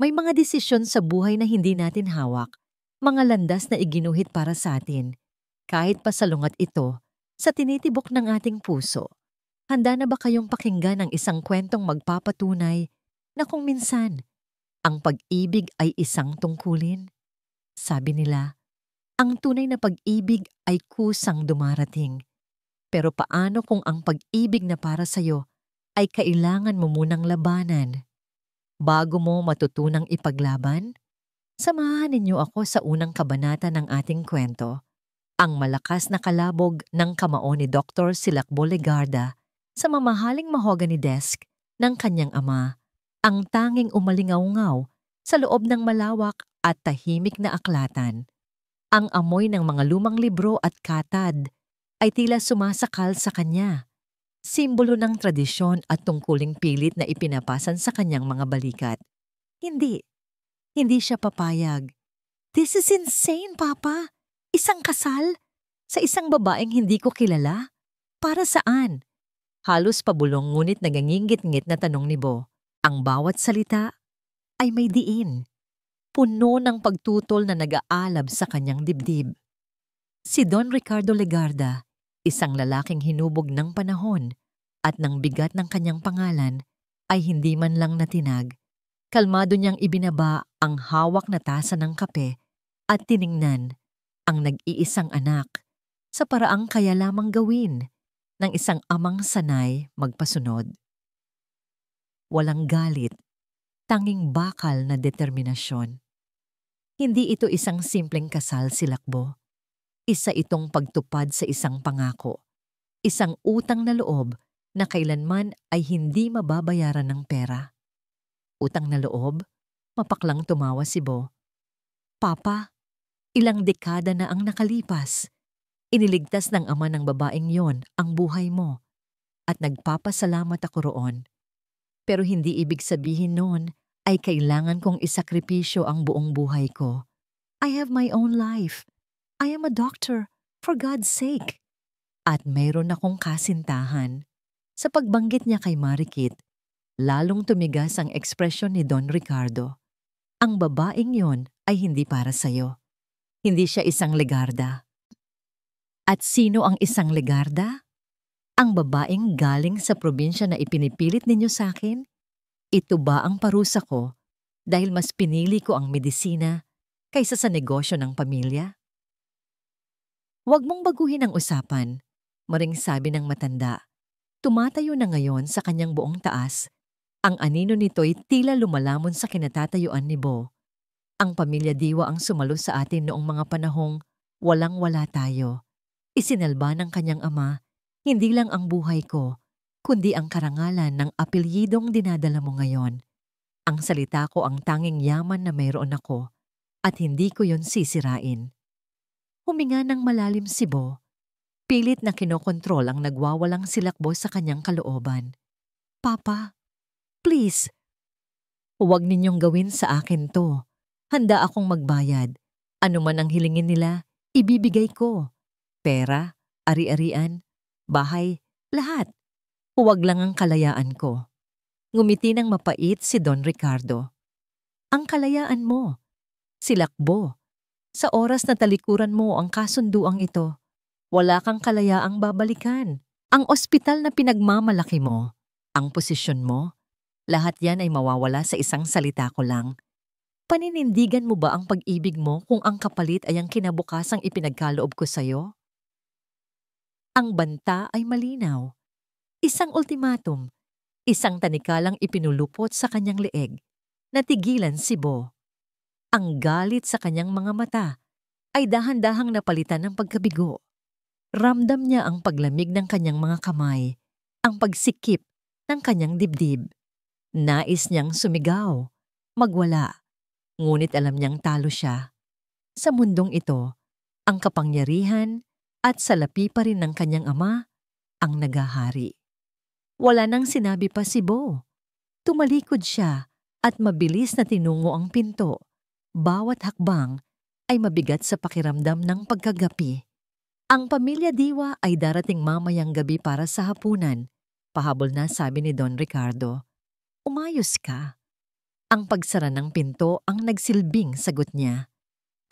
May mga desisyon sa buhay na hindi natin hawak, mga landas na iginuhit para sa atin, kahit pasalungat ito sa tinitibok ng ating puso. Handa na ba kayong pakinggan ang isang kwentong magpapatunay na kung minsan, ang pag-ibig ay isang tungkulin? Sabi nila, ang tunay na pag-ibig ay kusang dumarating. Pero paano kung ang pag-ibig na para sa'yo ay kailangan mo munang labanan? Bago mo matutunang ipaglaban, samahan ninyo ako sa unang kabanata ng ating kwento, ang malakas na kalabog ng kamao ni Dr. Silakbo Legarda sa mamahaling mahogany desk ng kanyang ama, ang tanging umalingaw-ngaw sa loob ng malawak at tahimik na aklatan. Ang amoy ng mga lumang libro at katad ay tila sumasakal sa kanya, simbolo ng tradisyon at tungkuling pilit na ipinapasan sa kanyang mga balikat. Hindi siya papayag. This is insane, Papa! Isang kasal? Sa isang babaeng hindi ko kilala? Para saan? Halos pabulong ngunit nagangingit-ngit na tanong ni Bo. Ang bawat salita ay may diin, puno ng pagtutol na nag-aalab sa kanyang dibdib. Si Don Ricardo Legarda, isang lalaking hinubog ng panahon at ng bigat ng kanyang pangalan, ay hindi man lang natinag. Kalmado niyang ibinaba ang hawak na tasa ng kape at tiningnan ang nag-iisang anak sa paraang kaya lamang gawin ng isang amang sanay magpasunod. Walang galit, tanging bakal na determinasyon. Hindi ito isang simpleng kasal, Silakbo. Isa itong pagtupad sa isang pangako, isang utang na loob na kailanman ay hindi mababayaran ng pera. Utang na loob? Mapaklang tumawa si Bo. Papa, ilang dekada na ang nakalipas. Iniligtas ng ama ng babaeng yon ang buhay mo at nagpapasalamat ako roon. Pero hindi ibig sabihin noon ay kailangan kong isakripisyo ang buong buhay ko. I have my own life. I am a doctor, for God's sake. At mayroon akong kasintahan. Sa pagbanggit niya kay Marikit, lalong tumigas ang ekspresyon ni Don Ricardo. Ang babaeng yon ay hindi para sa'yo. Hindi siya isang Legarda. At sino ang isang Legarda? Ang babaeng galing sa probinsya na ipinipilit ninyo sa akin? Ito ba ang parusa ko dahil mas pinili ko ang medisina kaysa sa negosyo ng pamilya? Huwag mong baguhin ang usapan, maring sabi ng matanda. Tumatayo na ngayon sa kanyang buong taas. Ang anino nito'y tila lumalamon sa kinatatayuan ni Bo. Ang pamilya Diwa ang sumalo sa atin noong mga panahong walang-wala tayo. Isinalba ng kanyang ama, hindi lang ang buhay ko, kundi ang karangalan ng apelyidong dinadala mo ngayon. Ang salita ko ang tanging yaman na mayroon ako, at hindi ko yon sisirain. Huminga ng malalim si Bo. Pilit na kinokontrol ang nagwawalang silakbo sa kanyang kalooban. Papa, please, huwag ninyong gawin sa akin to. Handa akong magbayad. Ano man ang hilingin nila, ibibigay ko. Pera, ari-arian, bahay, lahat. Huwag lang ang kalayaan ko. Ngumiti ng mapait si Don Ricardo. Ang kalayaan mo, Silakbo. Sa oras na talikuran mo ang kasunduang ito, wala kang kalayaang babalikan. Ang ospital na pinagmamalaki mo, ang posisyon mo, lahat yan ay mawawala sa isang salita ko lang. Paninindigan mo ba ang pag-ibig mo kung ang kapalit ay ang kinabukasang ipinagkaloob ko sa'yo? Ang banta ay malinaw. Isang ultimatum, isang tanikalang ipinulupot sa kanyang leeg. Natigilan si Bo. Ang galit sa kanyang mga mata ay dahan-dahang napalitan ng pagkabigo. Ramdam niya ang paglamig ng kanyang mga kamay, ang pagsikip ng kanyang dibdib. Nais niyang sumigaw, magwala, ngunit alam niyang talo siya. Sa mundong ito, ang kapangyarihan at salapi pa rin ng kanyang ama ang nagahari. Wala nang sinabi pa si Bo. Tumalikod siya at mabilis na tinungo ang pinto. Bawat hakbang ay mabigat sa pakiramdam ng pagkagapi. Ang pamilya Diwa ay darating mamayang gabi para sa hapunan. Pahabol na sabi ni Don Ricardo. Umayos ka. Ang pagsara ng pinto ang nagsilbing sagot niya.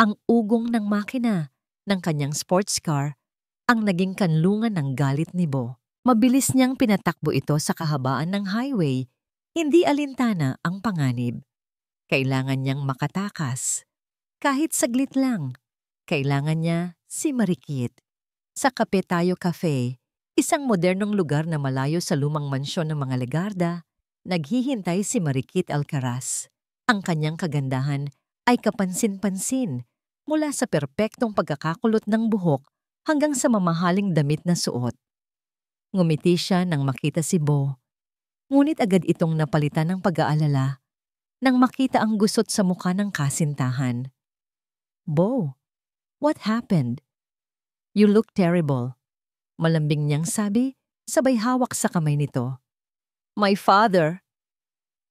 Ang ugong ng makina ng kanyang sports car ang naging kanlungan ng galit ni Bo. Mabilis niyang pinatakbo ito sa kahabaan ng highway, hindi alintana ang panganib. Kailangan niyang makatakas. Kahit saglit lang, kailangan niya si Marikit. Sa Kape Tayo Cafe, isang modernong lugar na malayo sa lumang mansyon ng mga Legarda, naghihintay si Marikit Alcaraz. Ang kanyang kagandahan ay kapansin-pansin mula sa perpektong pagkakakulot ng buhok hanggang sa mamahaling damit na suot. Ngumiti siya nang makita si Bo, ngunit agad itong napalitan ng pag-aalala nang makita ang gusot sa mukha ng kasintahan. Bo, what happened? You look terrible. Malambing niyang sabi, sabay hawak sa kamay nito. My father.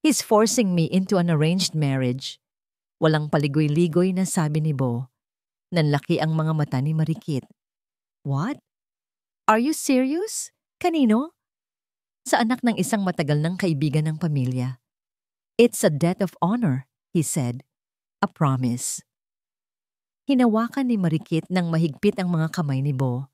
He's forcing me into an arranged marriage. Walang paligoy-ligoy na sabi ni Bo. Nanlaki ang mga mata ni Marikit. What? Are you serious? Kanino? Sa anak ng isang matagal ng kaibigan ng pamilya. It's a debt of honor, he said. A promise. Hinawakan ni Marikit ng mahigpit ang mga kamay ni Bo.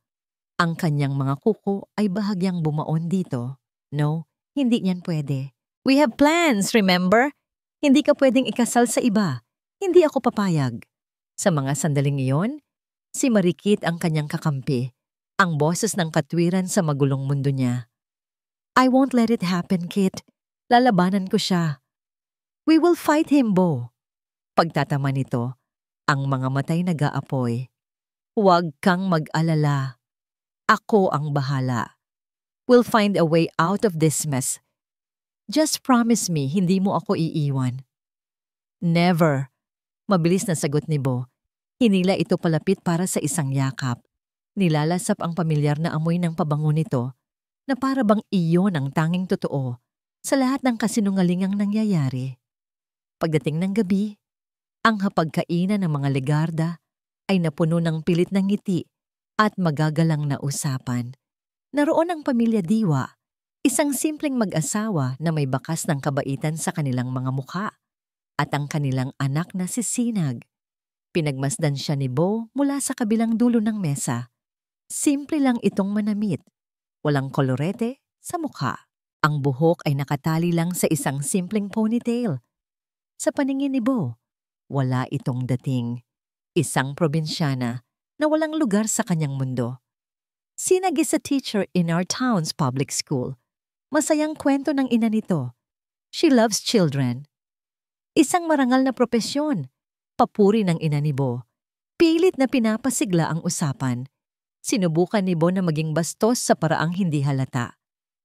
Ang kanyang mga kuko ay bahagyang bumaon dito. No, hindi niyan pwede. We have plans, remember? Hindi ka pwedeng ikasal sa iba. Hindi ako papayag. Sa mga sandaling iyon, si Marikit ang kanyang kakampi. Ang boses ng katwiran sa magulong mundo niya. I won't let it happen, Kit. Lalabanan ko siya. We will fight him, Bo. Pagtatama nito, ang mga matay nag-aapoy. Huwag kang mag-alala. Ako ang bahala. We'll find a way out of this mess. Just promise me hindi mo ako iiwan. Never. Mabilis na sagot ni Bo. Hinila ito palapit para sa isang yakap. Nilalasap ang pamilyar na amoy ng pabango nito na para bang iyon ang tanging totoo sa lahat ng kasinungalingang nangyayari. Pagdating ng gabi, ang hapagkainan ng mga Legarda ay napuno ng pilit ng ngiti at magagalang na usapan. Naroon ang pamilya Diwa, isang simpleng mag-asawa na may bakas ng kabaitan sa kanilang mga mukha, at ang kanilang anak na si Sinag. Pinagmasdan siya ni Bo mula sa kabilang dulo ng mesa. Simple lang itong manamit. Walang kolorete sa mukha. Ang buhok ay nakatali lang sa isang simpleng ponytail. Sa paningin ni Bo, wala itong dating. Isang probinsyana na walang lugar sa kanyang mundo. Sinag is a teacher in our town's public school. Masayang kwento ng ina nito. She loves children. Isang marangal na propesyon. Papuri ng ina ni Bo. Pilit na pinapasigla ang usapan. Sinubukan ni Bo na maging bastos sa paraang hindi halata.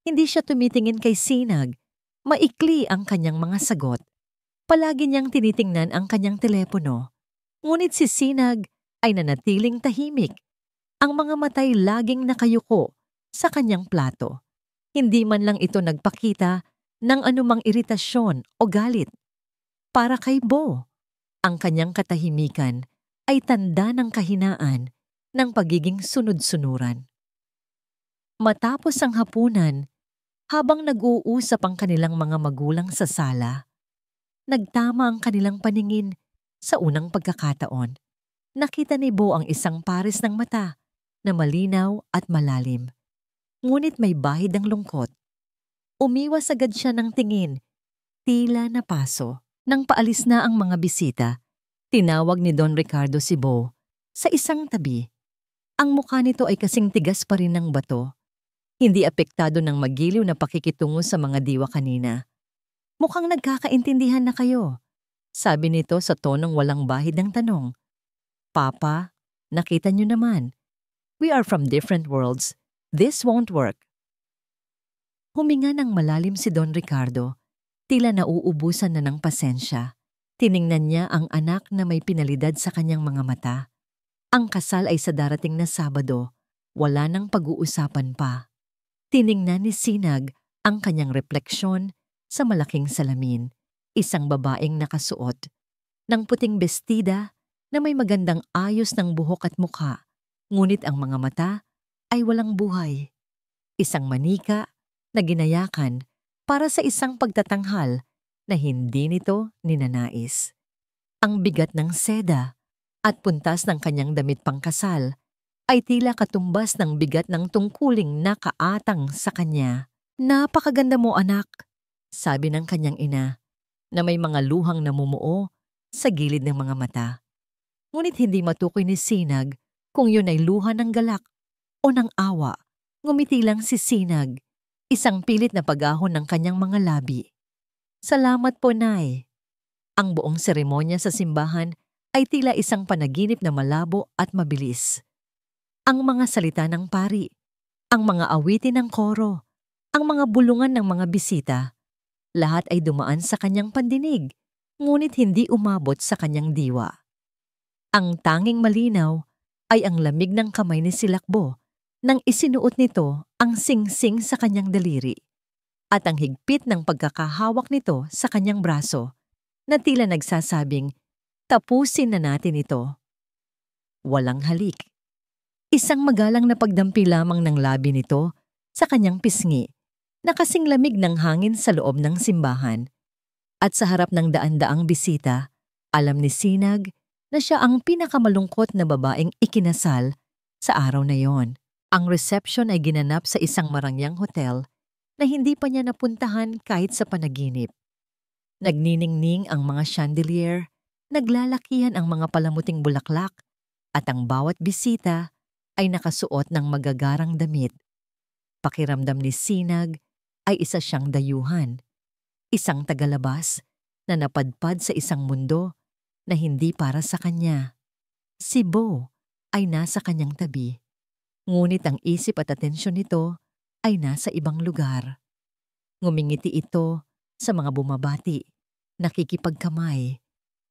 Hindi siya tumitingin kay Sinag. Maikli ang kanyang mga sagot. Palagi niyang tinitingnan ang kanyang telepono. Ngunit si Sinag ay nanatiling tahimik. Ang mga matay laging nakayuko sa kanyang plato. Hindi man lang ito nagpakita ng anumang iritasyon o galit. Para kay Bo, ang kanyang katahimikan ay tanda ng kahinaan ng pagiging sunod-sunuran. Matapos ang hapunan, habang nag-uusap ang kanilang mga magulang sa sala, nagtama ang kanilang paningin sa unang pagkakataon. Nakita ni Bo ang isang pares ng mata na malinaw at malalim. Ngunit may bahid ang lungkot. Umiwas agad siya ng tingin, tila na paso. Nang paalis na ang mga bisita, tinawag ni Don Ricardo si Bo sa isang tabi. Ang mukha nito ay kasing tigas pa rin ng bato. Hindi apektado ng magiliw na pakikitungo sa mga diwa kanina. Mukhang nagkakaintindihan na kayo, sabi nito sa tonong walang bahid ng tanong. Papa, nakita niyo naman. We are from different worlds. This won't work. Huminga ng malalim si Don Ricardo. Tila nauubusan na ng pasensya. Tiningnan niya ang anak na may pinalidad sa kanyang mga mata. Ang kasal ay sa darating na Sabado. Wala nang pag-uusapan pa. Tiningnan ni Sinag ang kanyang refleksyon sa malaking salamin. Isang babaeng nakasuot ng puting bestida na may magandang ayos ng buhok at mukha. Ngunit ang mga mata ay walang buhay. Isang manika na ginayakan para sa isang pagtatanghal na hindi nito ninanais. Ang bigat ng seda at puntas ng kanyang damit pangkasal ay tila katumbas ng bigat ng tungkuling nakaatang sa kanya. "Napakaganda mo, anak," sabi ng kanyang ina, na may mga luhang namumuo sa gilid ng mga mata. Ngunit hindi matukoy ni Sinag kung yun ay luha ng galak o ng awa. Ngumiti lang si Sinag, isang pilit na pag-ahon ng kanyang mga labi. "Salamat po, Nay." Ang buong seremonya sa simbahan ay tila isang panaginip na malabo at mabilis. Ang mga salita ng pari, ang mga awitin ng koro, ang mga bulungan ng mga bisita, lahat ay dumaan sa kanyang pandinig, ngunit hindi umabot sa kanyang diwa. Ang tanging malinaw ay ang lamig ng kamay ni Silakbo nang isinuot nito ang singsing sa kanyang daliri at ang higpit ng pagkakahawak nito sa kanyang braso na tila nagsasabing, "Tapusin na natin ito." Walang halik. Isang magalang na pagdampi lamang ng labi nito sa kanyang pisngi na kasing lamig ng hangin sa loob ng simbahan. At sa harap ng daan-daang bisita, alam ni Sinag na siya ang pinakamalungkot na babaeng ikinasal sa araw na yon. Ang reception ay ginanap sa isang marangyang hotel na hindi pa niya napuntahan kahit sa panaginip. Nagniningning ang mga chandelier, naglalakihan ang mga palamuting bulaklak, at ang bawat bisita ay nakasuot ng magagarang damit. Pakiramdam ni Sinag ay isa siyang dayuhan, isang tagalabas na napadpad sa isang mundo na hindi para sa kanya. Si Bo ay nasa kanyang tabi, ngunit ang isip at atensyon nito ay nasa ibang lugar. Ngumingiti ito sa mga bumabati, nakikipagkamay,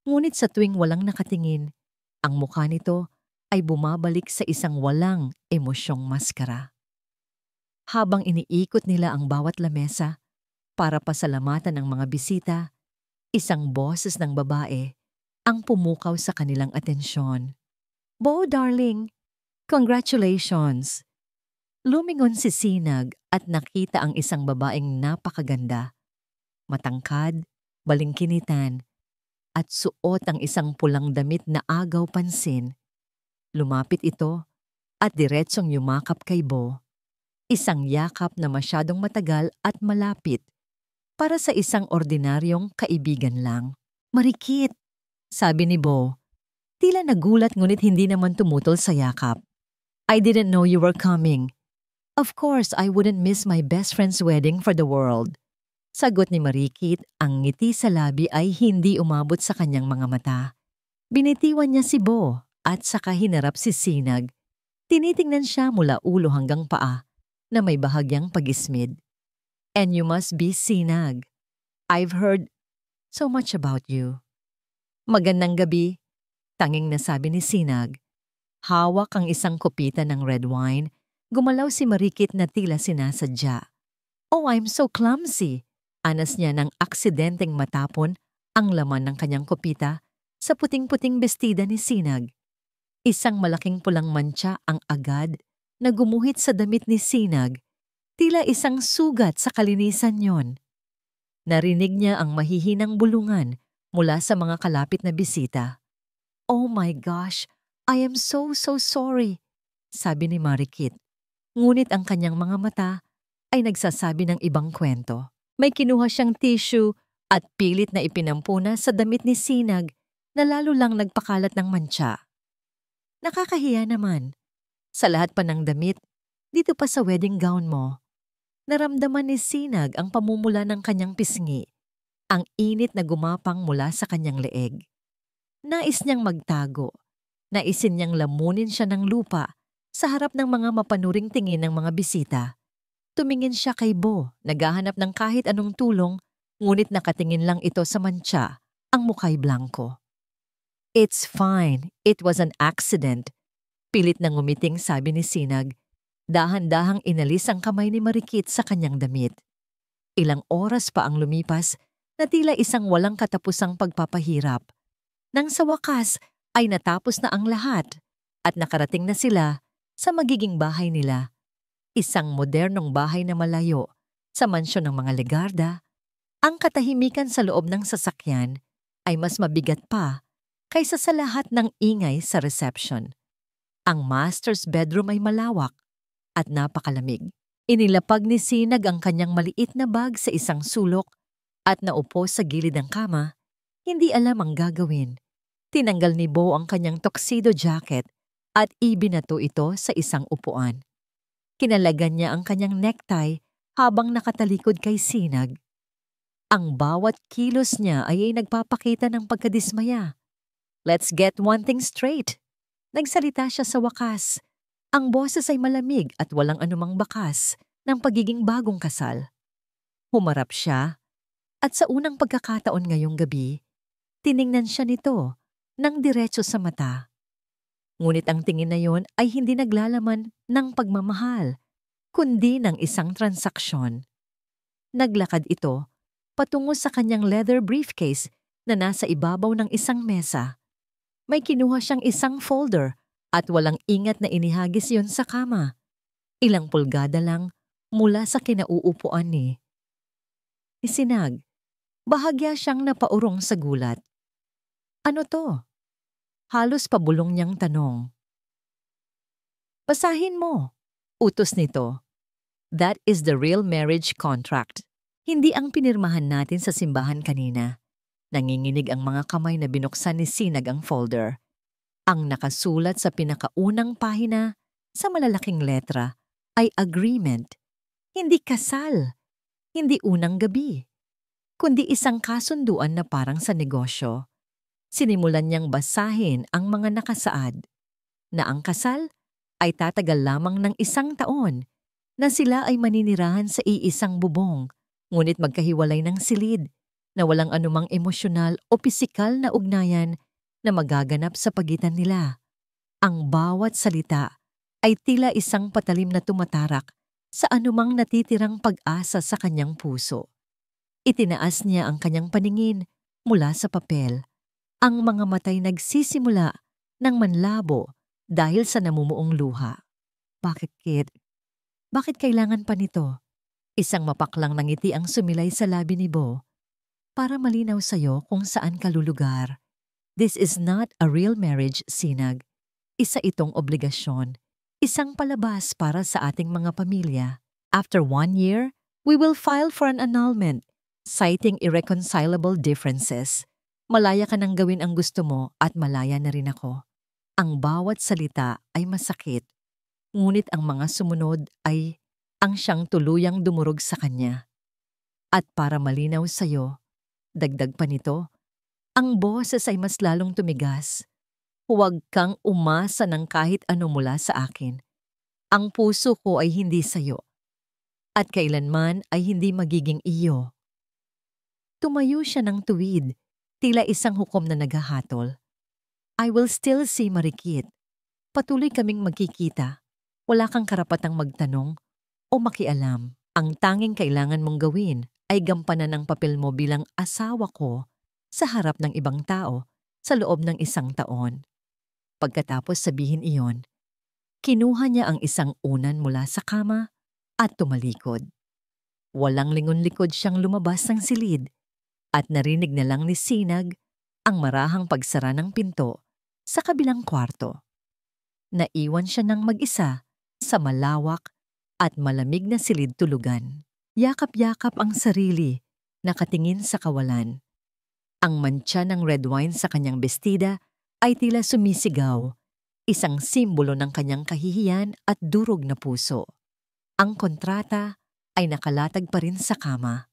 ngunit sa tuwing walang nakatingin, ang mukha nito ay bumabalik sa isang walang emosyong maskara. Habang iniikot nila ang bawat lamesa para pasalamatan ng mga bisita, isang boses ng babae ang pumukaw sa kanilang atensyon. "Bo, darling, congratulations!" Lumingon si Sinag at nakita ang isang babaeng napakaganda, matangkad, balingkinitan, at suot ang isang pulang damit na agaw pansin. Lumapit ito at diretsong yumakap kay Bo. Isang yakap na masyadong matagal at malapit para sa isang ordinaryong kaibigan lang. "Marikit," sabi ni Bo. Tila nagulat ngunit hindi naman tumutol sa yakap. "I didn't know you were coming. Of course, I wouldn't miss my best friend's wedding for the world." Sagot ni Marikit, ang ngiti sa labi ay hindi umabot sa kanyang mga mata. Binitiwan niya si Bo at saka hinarap si Sinag. Tinitingnan siya mula ulo hanggang paa na may bahagyang pag-ismid. "And you must be Sinag. I've heard so much about you." "Magandang gabi," tanging nasabi ni Sinag. Hawak ang isang kopita ng red wine, gumalaw si Marikit na tila sinasadya. "Oh, I'm so clumsy," anas niya nang aksidenteng matapon ang laman ng kanyang kopita sa puting-puting bestida ni Sinag. Isang malaking pulang mantsa ang agad na gumuhit sa damit ni Sinag, tila isang sugat sa kalinisan yon. Narinig niya ang mahihinang bulungan mula sa mga kalapit na bisita. "Oh my gosh, I am so sorry," sabi ni Marikit. Ngunit ang kanyang mga mata ay nagsasabi ng ibang kwento. May kinuha siyang tissue at pilit na ipinampuna sa damit ni Sinag na lalo lang nagpakalat ng mantsa. "Nakakahiya naman. Sa lahat pa ng damit, dito pa sa wedding gown mo." Naramdaman ni Sinag ang pamumula ng kanyang pisngi, ang init na gumapang mula sa kanyang leeg. Nais niyang magtago. Naisin niyang lamunin siya ng lupa sa harap ng mga mapanuring tingin ng mga bisita. Tumingin siya kay Bo, naghahanap ng kahit anong tulong, ngunit nakatingin lang ito sa mantsa, ang mukhay blanko. "It's fine. It was an accident." Pilit na ngumiting sabi ni Sinag. Dahan-dahang inalis ang kamay ni Marikit sa kanyang damit. Ilang oras pa ang lumipas na tila isang walang katapusang pagpapahirap. Nang sa wakas ay natapos na ang lahat at nakarating na sila sa magiging bahay nila. Isang modernong bahay na malayo sa mansyon ng mga Legarda Ang katahimikan sa loob ng sasakyan ay mas mabigat pa kaysa sa lahat ng ingay sa reception. Ang master's bedroom ay malawak at napakalamig. Inilapag ni Sinag ang kanyang maliit na bag sa isang sulok at naupo sa gilid ng kama, hindi alam ang gagawin. Tinanggal ni Bo ang kanyang tuxedo jacket at ibinato ito sa isang upuan. Kinalagan niya ang kanyang necktie habang nakatalikod kay Sinag. Ang bawat kilos niya ay nagpapakita ng pagkadismaya. Let's get one thing straight. Nagsalita siya sa wakas. Ang boses ay malamig at walang anumang bakas ng pagiging bagong kasal. Humarap siya at sa unang pagkakataon ngayong gabi, tiningnan siya nito ng diretso sa mata. Ngunit ang tingin na yon ay hindi naglalaman ng pagmamahal, kundi ng isang transaksyon. Naglakad ito patungo sa kanyang leather briefcase na nasa ibabaw ng isang mesa. May kinuha siyang isang folder at walang ingat na inihagis yon sa kama. Ilang pulgada lang mula sa kinauupuan ni Sinag. Bahagya siyang napaurong sa gulat. Ano to? Halos pabulong niyang tanong. Basahin mo. Utos nito. That is the real marriage contract. Hindi ang pinirmahan natin sa simbahan kanina. Nanginginig ang mga kamay na binuksan ni Sinag ang folder. Ang nakasulat sa pinakaunang pahina sa malalaking letra ay agreement. Hindi kasal. Hindi unang gabi. Kundi isang kasunduan na parang sa negosyo. Sinimulan niyang basahin ang mga nakasaad na ang kasal ay tatagal lamang ng 1 taon, na sila ay maninirahan sa iisang bubong, ngunit magkahiwalay ng silid na walang anumang emosyonal o pisikal na ugnayan na magaganap sa pagitan nila. Ang bawat salita ay tila isang patalim na tumatarak sa anumang natitirang pag-asa sa kanyang puso. Itinaas niya ang kanyang paningin mula sa papel. Ang mga matay nagsisimula ng manlabo dahil sa namumuong luha. Bakit, Kit? Bakit kailangan pa nito? Isang mapaklang na ngiti ang sumilay sa labi ni Bo. Para malinaw sa'yo kung saan ka lulugar. This is not a real marriage, Sinag. Isa itong obligasyon. Isang palabas para sa ating mga pamilya. After 1 year, we will file for an annulment, citing irreconcilable differences. Malaya ka nang gawin ang gusto mo at malaya na rin ako. Ang bawat salita ay masakit, ngunit ang mga sumunod ay ang siyang tuluyang dumurog sa kanya. At para malinaw sa'yo, dagdag pa nito, ang boses ay mas lalong tumigas. Huwag kang umasa ng kahit ano mula sa akin. Ang puso ko ay hindi sa'yo, at kailanman ay hindi magiging iyo. Tumayo siya ng tuwid, tila isang hukom na naghahatol. I will still see Marikit. Patuloy kaming magkikita. Wala kang karapatang magtanong o makialam. Ang tanging kailangan mong gawin ay gampanan ang papel mo bilang asawa ko sa harap ng ibang tao sa loob ng 1 taon. Pagkatapos sabihin iyon, kinuha niya ang isang unan mula sa kama at tumalikod. Walang lingon-likod siyang lumabas ng silid at narinig na lang ni Sinag ang marahang pagsara ng pinto sa kabilang kwarto. Naiwan siya ng mag-isa sa malawak at malamig na silid tulugan. Yakap-yakap ang sarili, nakatingin sa kawalan. Ang mantsa ng red wine sa kanyang bestida ay tila sumisigaw, isang simbolo ng kanyang kahihiyan at durog na puso. Ang kontrata ay nakalatag pa rin sa kama.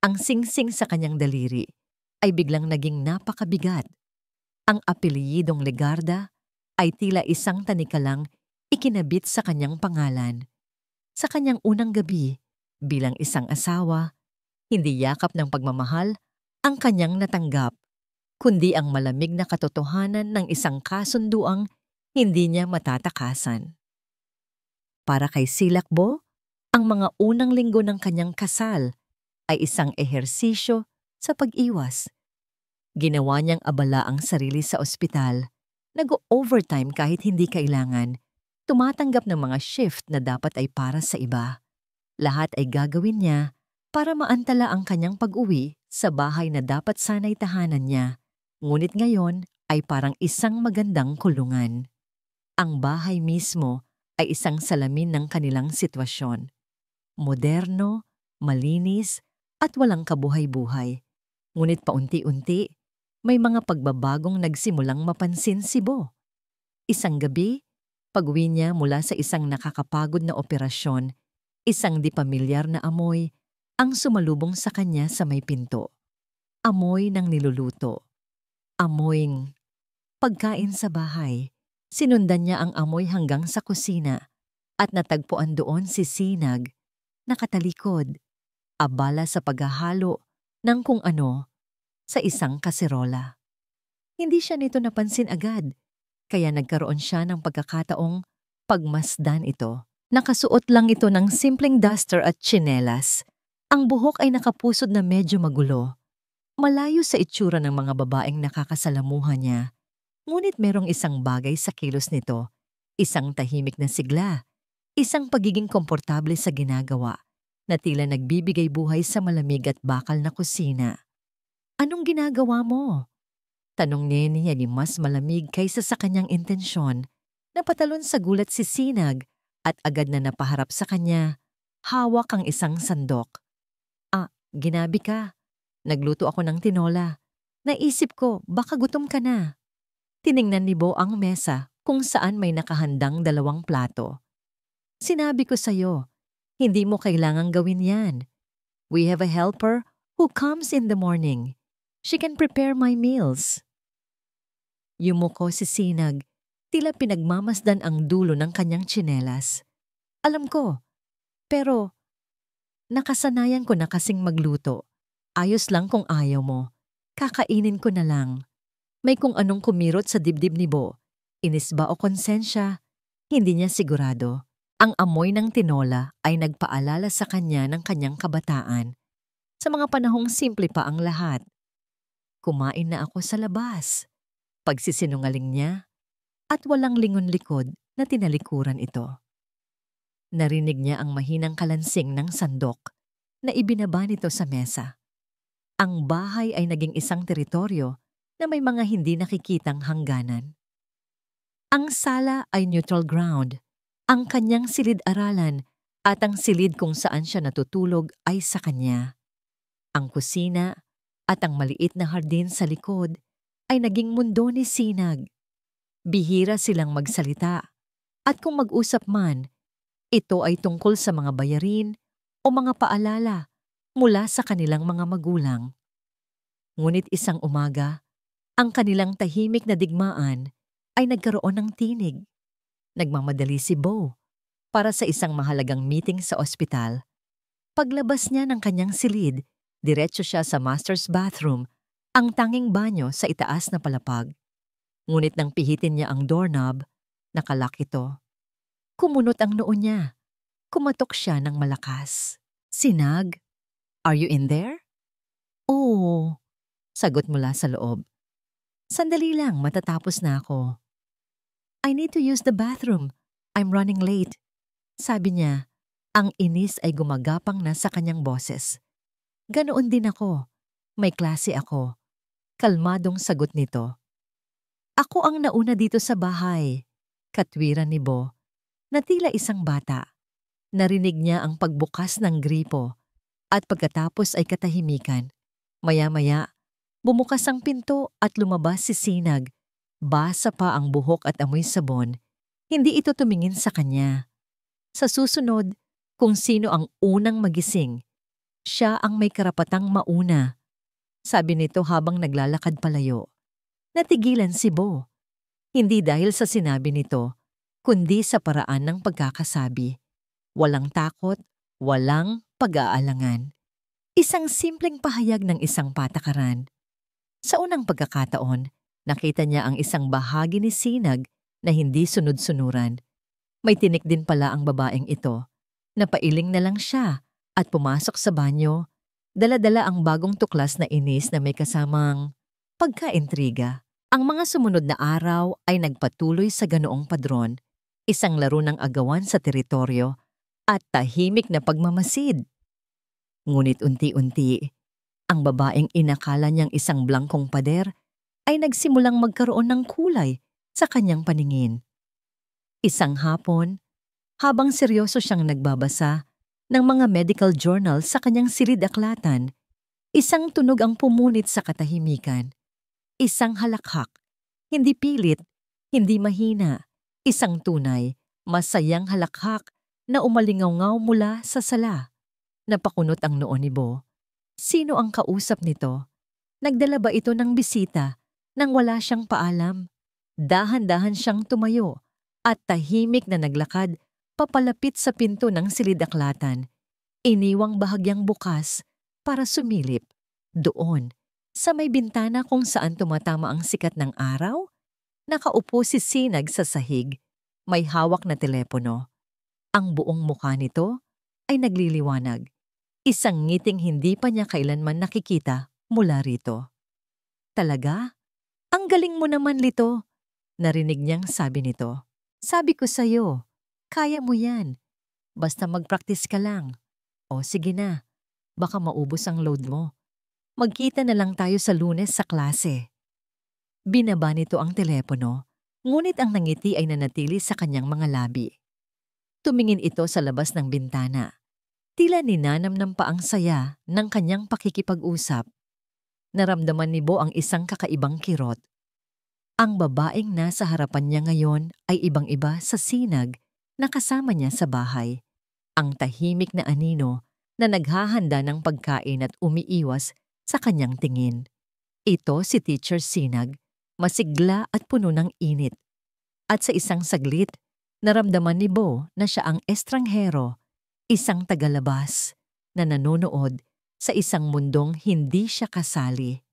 Ang singsing sa kanyang daliri ay biglang naging napakabigat. Ang apelyidong Legarda ay tila isang tanikalang ikinabit sa kanyang pangalan. Sa kanyang unang gabi, bilang isang asawa, hindi yakap ng pagmamahal ang kanyang natanggap, kundi ang malamig na katotohanan ng isang kasunduang hindi niya matatakasan. Para kay Silakbo, ang mga unang linggo ng kanyang kasal ay isang ehersisyo sa pag-iwas. Ginawa niyang abala ang sarili sa ospital, nag-overtime kahit hindi kailangan, tumatanggap ng mga shift na dapat ay para sa iba. Lahat ay gagawin niya para maantala ang kanyang pag-uwi sa bahay na dapat sana'y tahanan niya, ngunit ngayon ay parang isang magandang kulungan. Ang bahay mismo ay isang salamin ng kanilang sitwasyon. Moderno, malinis, at walang kabuhay-buhay. Ngunit paunti-unti, may mga pagbabagong nagsimulang mapansin si Bo. Isang gabi, pag-uwi niya mula sa isang nakakapagod na operasyon, isang di pamilyar na amoy ang sumalubong sa kanya sa may pinto. Amoy ng niluluto. Amoying pagkain sa bahay. Sinundan niya ang amoy hanggang sa kusina at natagpuan doon si Sinag, nakatalikod, abala sa paghahalo ng kung ano sa isang kaserola. Hindi siya nito napansin agad, kaya nagkaroon siya ng pagkakataong pagmasdan ito. Nakasuot lang ito ng simpleng duster at tsinelas. Ang buhok ay nakapusod na medyo magulo. Malayo sa itsura ng mga babaeng nakakasalamuha niya. Ngunit merong isang bagay sa kilos nito, isang tahimik na sigla, isang pagiging komportable sa ginagawa, na tila nagbibigay buhay sa malamig at bakal na kusina. "Anong ginagawa mo?" Tanong niya ni mas malamig kaysa sa kanyang intensyon. Napatalon sa gulat si Sinag at agad na napaharap sa kanya. Hawak ang isang sandok. Ginabi ka. Nagluto ako ng tinola. Naisip ko, baka gutom ka na." Tiningnan ni Bo ang mesa kung saan may nakahandang 2 plato. "Sinabi ko sa'yo, hindi mo kailangang gawin yan. We have a helper who comes in the morning. She can prepare my meals." Yumuko si Sinag, tila pinagmamasdan ang dulo ng kanyang tsinelas. "Alam ko, pero nakasanayan ko na kasing magluto. Ayos lang kung ayaw mo. Kakainin ko na lang." May kung anong kumirot sa dibdib ni Bo. Inis ba o konsensya? Hindi niya sigurado. Ang amoy ng tinola ay nagpaalala sa kanya ng kanyang kabataan. Sa mga panahong simple pa ang lahat. "Kumain na ako sa labas." Pagsisinungaling niya at walang lingon-likod na tinalikuran ito. Narinig niya ang mahinang kalansing ng sandok na ibinaba nito sa mesa. Ang bahay ay naging isang teritoryo na may mga hindi nakikitang hangganan. Ang sala ay neutral ground. Ang kanyang silid-aralan at ang silid kung saan siya natutulog ay sa kanya. Ang kusina at ang maliit na hardin sa likod ay naging mundo ni Sinag. Bihira silang magsalita at kung mag-usap man, ito ay tungkol sa mga bayarin o mga paalala mula sa kanilang mga magulang. Ngunit isang umaga, ang kanilang tahimik na digmaan ay nagkaroon ng tinig. Nagmamadali si Bo para sa isang mahalagang meeting sa ospital. Paglabas niya ng kanyang silid, diretso siya sa master's bathroom, ang tanging banyo sa itaas na palapag. Ngunit nang pihitin niya ang doorknob, nakalak ito. Kumunot ang noo niya. Kumatok siya ng malakas. "Sinag, are you in there?" "Oo," sagot mula sa loob. "Sandali lang, matatapos na ako." "I need to use the bathroom. I'm running late." Sabi niya, ang inis ay gumagapang na sa kanyang boses. "Ganoon din ako. May klase ako." Kalmadong sagot nito. "Ako ang nauna dito sa bahay." Katwiran ni Bo, na tila isang bata. Narinig niya ang pagbukas ng gripo at pagkatapos ay katahimikan. Maya-maya, bumukas ang pinto at lumabas si Sinag. Basa pa ang buhok at amoy sabon. Hindi ito tumingin sa kanya. Sa susunod, kung sino ang unang magising, siya ang may karapatang mauna. Sabi nito habang naglalakad palayo. Natigilan si Bo. Hindi dahil sa sinabi nito, kundi sa paraan ng pagkakasabi. Walang takot, walang pag-aalangan. Isang simpleng pahayag ng isang patakaran. Sa unang pagkakataon, nakita niya ang isang bahagi ni Sinag na hindi sunod-sunuran. May tinik din pala ang babaeng ito. Napailing na lang siya at pumasok sa banyo. Dala-dala ang bagong tuklas na inis na may kasamang pagkaintriga. Ang mga sumunod na araw ay nagpatuloy sa ganoong padron, isang laro ng agawan sa teritoryo at tahimik na pagmamasid. Ngunit unti-unti, ang babaeng inakala niyang isang blangkong pader ay nagsimulang magkaroon ng kulay sa kanyang paningin. Isang hapon, habang seryoso siyang nagbabasa ng mga medical journal sa kanyang silid-aklatan, isang tunog ang pumunit sa katahimikan. Isang halakhak, hindi pilit, hindi mahina, isang tunay, masayang halakhak na umalingaw mula sa sala. Napakunot ang noo ni Bo. Sino ang kausap nito? Nagdala ba ito ng bisita nang wala siyang paalam? Dahan-dahan siyang tumayo at tahimik na naglakad papalapit sa pinto ng silid-aklatan. Iniwang bahagyang bukas para sumilip. Doon, sa may bintana kung saan tumatama ang sikat ng araw, nakaupo si Sinag sa sahig. May hawak na telepono. Ang buong mukha nito ay nagliliwanag. Isang ngiting hindi pa niya kailanman nakikita mula rito. Talaga? Ang galing mo naman, Lito. Narinig niyang sabi nito. Sabi ko sa'yo, kaya mo yan. Basta mag-practice ka lang. O sige na, baka maubos ang load mo. Magkita na lang tayo sa Lunes sa klase. Binaba nito ang telepono, ngunit ang nangiti ay nanatili sa kanyang mga labi. Tumingin ito sa labas ng bintana. Tila ninanamnam pa ang saya ng kanyang pakikipag-usap. Naramdaman ni Bo ang isang kakaibang kirot. Ang babaeng nasa harapan niya ngayon ay ibang-iba sa Sinag na kasama niya sa bahay. Ang tahimik na anino na naghahanda ng pagkain at umiiwas sa kanyang tingin. Ito si Teacher Sinag, masigla at puno ng init. At sa isang saglit, naramdaman ni Bo na siya ang estranghero, isang tagalabas na nanonood sa isang mundong hindi siya kasali.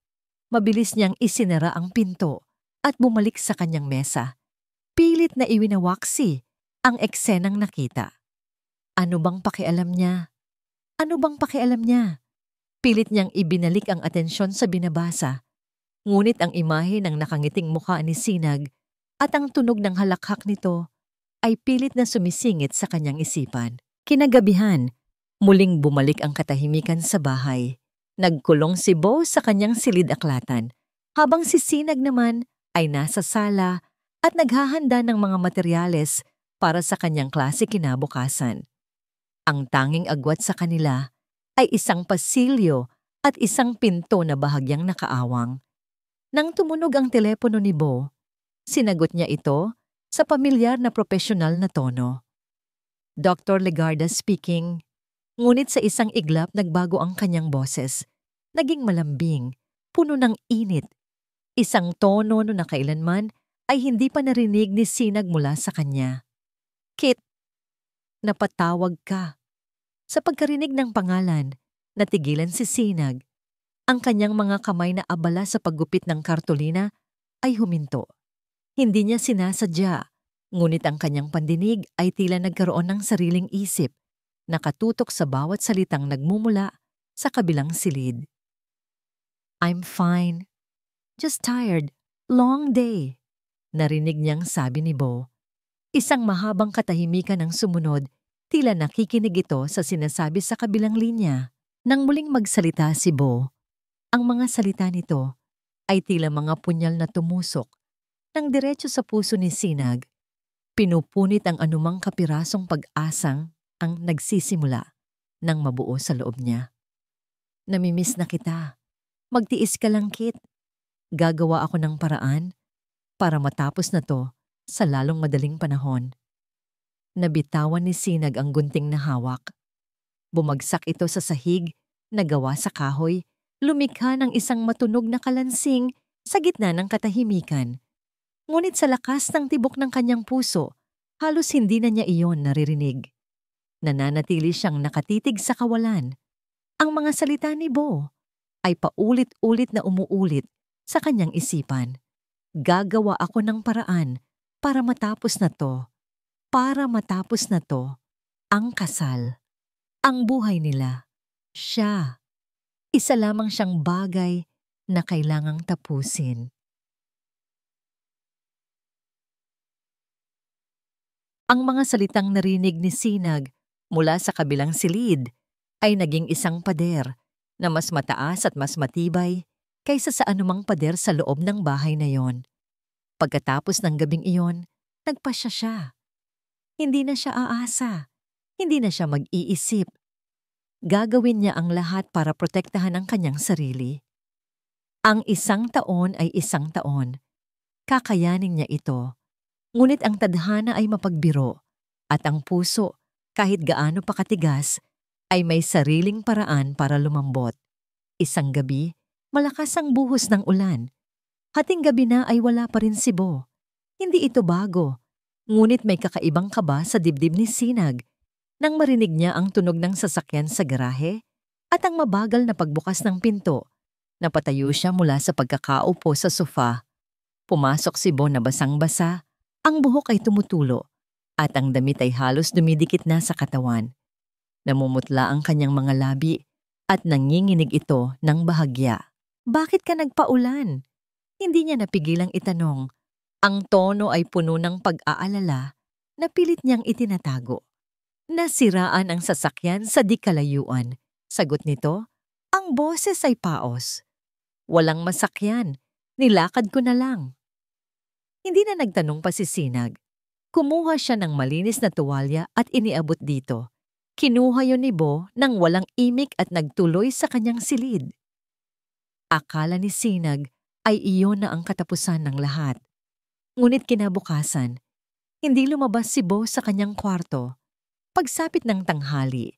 Mabilis niyang isinara ang pinto at bumalik sa kanyang mesa. Pilit na iwinawaksi ang eksenang nakita. Ano bang pakialam niya? Ano bang pakialam niya? Pilit niyang ibinalik ang atensyon sa binabasa. Ngunit ang imahe ng nakangiting mukha ni Sinag at ang tunog ng halakhak nito ay pilit na sumisingit sa kanyang isipan. Kinagabihan, muling bumalik ang katahimikan sa bahay. Nagkulong si Bo sa kanyang silid-aklatan, habang si Sinag naman ay nasa sala at naghahanda ng mga materyales para sa kanyang klase kinabukasan. Ang tanging agwat sa kanila ay isang pasilyo at isang pinto na bahagyang nakaawang. Nang tumunog ang telepono ni Bo, sinagot niya ito sa pamilyar na propesyonal na tono. Dr. Legarda speaking. Ngunit sa isang iglap nagbago ang kanyang boses. Naging malambing, puno ng init. Isang tono na kailanman ay hindi pa narinig ni Sinag mula sa kanya. Kit, napatawag ka. Sa pagkarinig ng pangalan, natigilan si Sinag. Ang kanyang mga kamay na abala sa paggupit ng kartolina ay huminto. Hindi niya sinasadya, ngunit ang kanyang pandinig ay tila nagkaroon ng sariling isip, nakatutok sa bawat salitang nagmumula sa kabilang silid. I'm fine. Just tired. Long day. Narinig niyang sabi ni Bo. Isang mahabang katahimikan ang sumunod, tila nakikinig ito sa sinasabi sa kabilang linya. Nang muling magsalita si Bo, ang mga salita nito ay tila mga punyal na tumusok nang diretso sa puso ni Sinag. Pinupunit ang anumang kapirasong pag-asang ang nagsisimula ng mabuo sa loob niya. Namimiss na kita. Magtiis ka lang, Kit. Gagawa ako ng paraan para matapos na to sa lalong madaling panahon. Nabitawan ni Sinag ang gunting na hawak. Bumagsak ito sa sahig na gawa sa kahoy, lumikha ng isang matunog na kalansing sa gitna ng katahimikan. Ngunit sa lakas ng tibok ng kanyang puso, halos hindi na niya iyon naririnig. Nananatili siyang nakatitig sa kawalan. Ang mga salita ni Bo ay paulit-ulit na umuulit sa kanyang isipan. Gagawa ako ng paraan para matapos na to. Para matapos na to, ang kasal. Ang buhay nila. Siya. Isa lamang siyang bagay na kailangang tapusin. Ang mga salitang narinig ni Sinag mula sa kabilang silid ay naging isang pader na mas mataas at mas matibay kaysa sa anumang pader sa loob ng bahay na yon. Pagkatapos ng gabing iyon, nagpasya siya. Hindi na siya aasa. Hindi na siya mag-iisip. Gagawin niya ang lahat para protektahan ang kanyang sarili. Ang 1 taon ay 1 taon. Kakayanin niya ito. Ngunit ang tadhana ay mapagbiro at ang puso, kahit gaano pa katigas, ay may sariling paraan para lumambot. Isang gabi, malakas ang buhos ng ulan. Hating gabi na ay wala pa rin si Bo. Hindi ito bago, ngunit may kakaibang kaba sa dibdib ni Sinag nang marinig niya ang tunog ng sasakyan sa garahe at ang mabagal na pagbukas ng pinto. Napatayo siya mula sa pagkakaupo sa sofa. Pumasok si Bo na basang-basa, ang buhok ay tumutulo at ang damit ay halos dumidikit na sa katawan. Namumutla ang kanyang mga labi at nanginginig ito ng bahagya. Bakit ka nagpaulan? Hindi niya napigilang itanong. Ang tono ay puno ng pag-aalala na pilit niyang itinatago. Nasiraan ang sasakyan sa di kalayuan. Sagot nito, ang boses ay paos. Walang masakyan, nilakad ko na lang. Hindi na nagtanong pa si Sinag. Kumuha siya ng malinis na tuwalya at iniabot dito. Kinuha yun ni Bo nang walang imik at nagtuloy sa kanyang silid. Akala ni Sinag ay iyon na ang katapusan ng lahat. Ngunit kinabukasan, hindi lumabas si Bo sa kanyang kwarto. Pagsapit ng tanghali,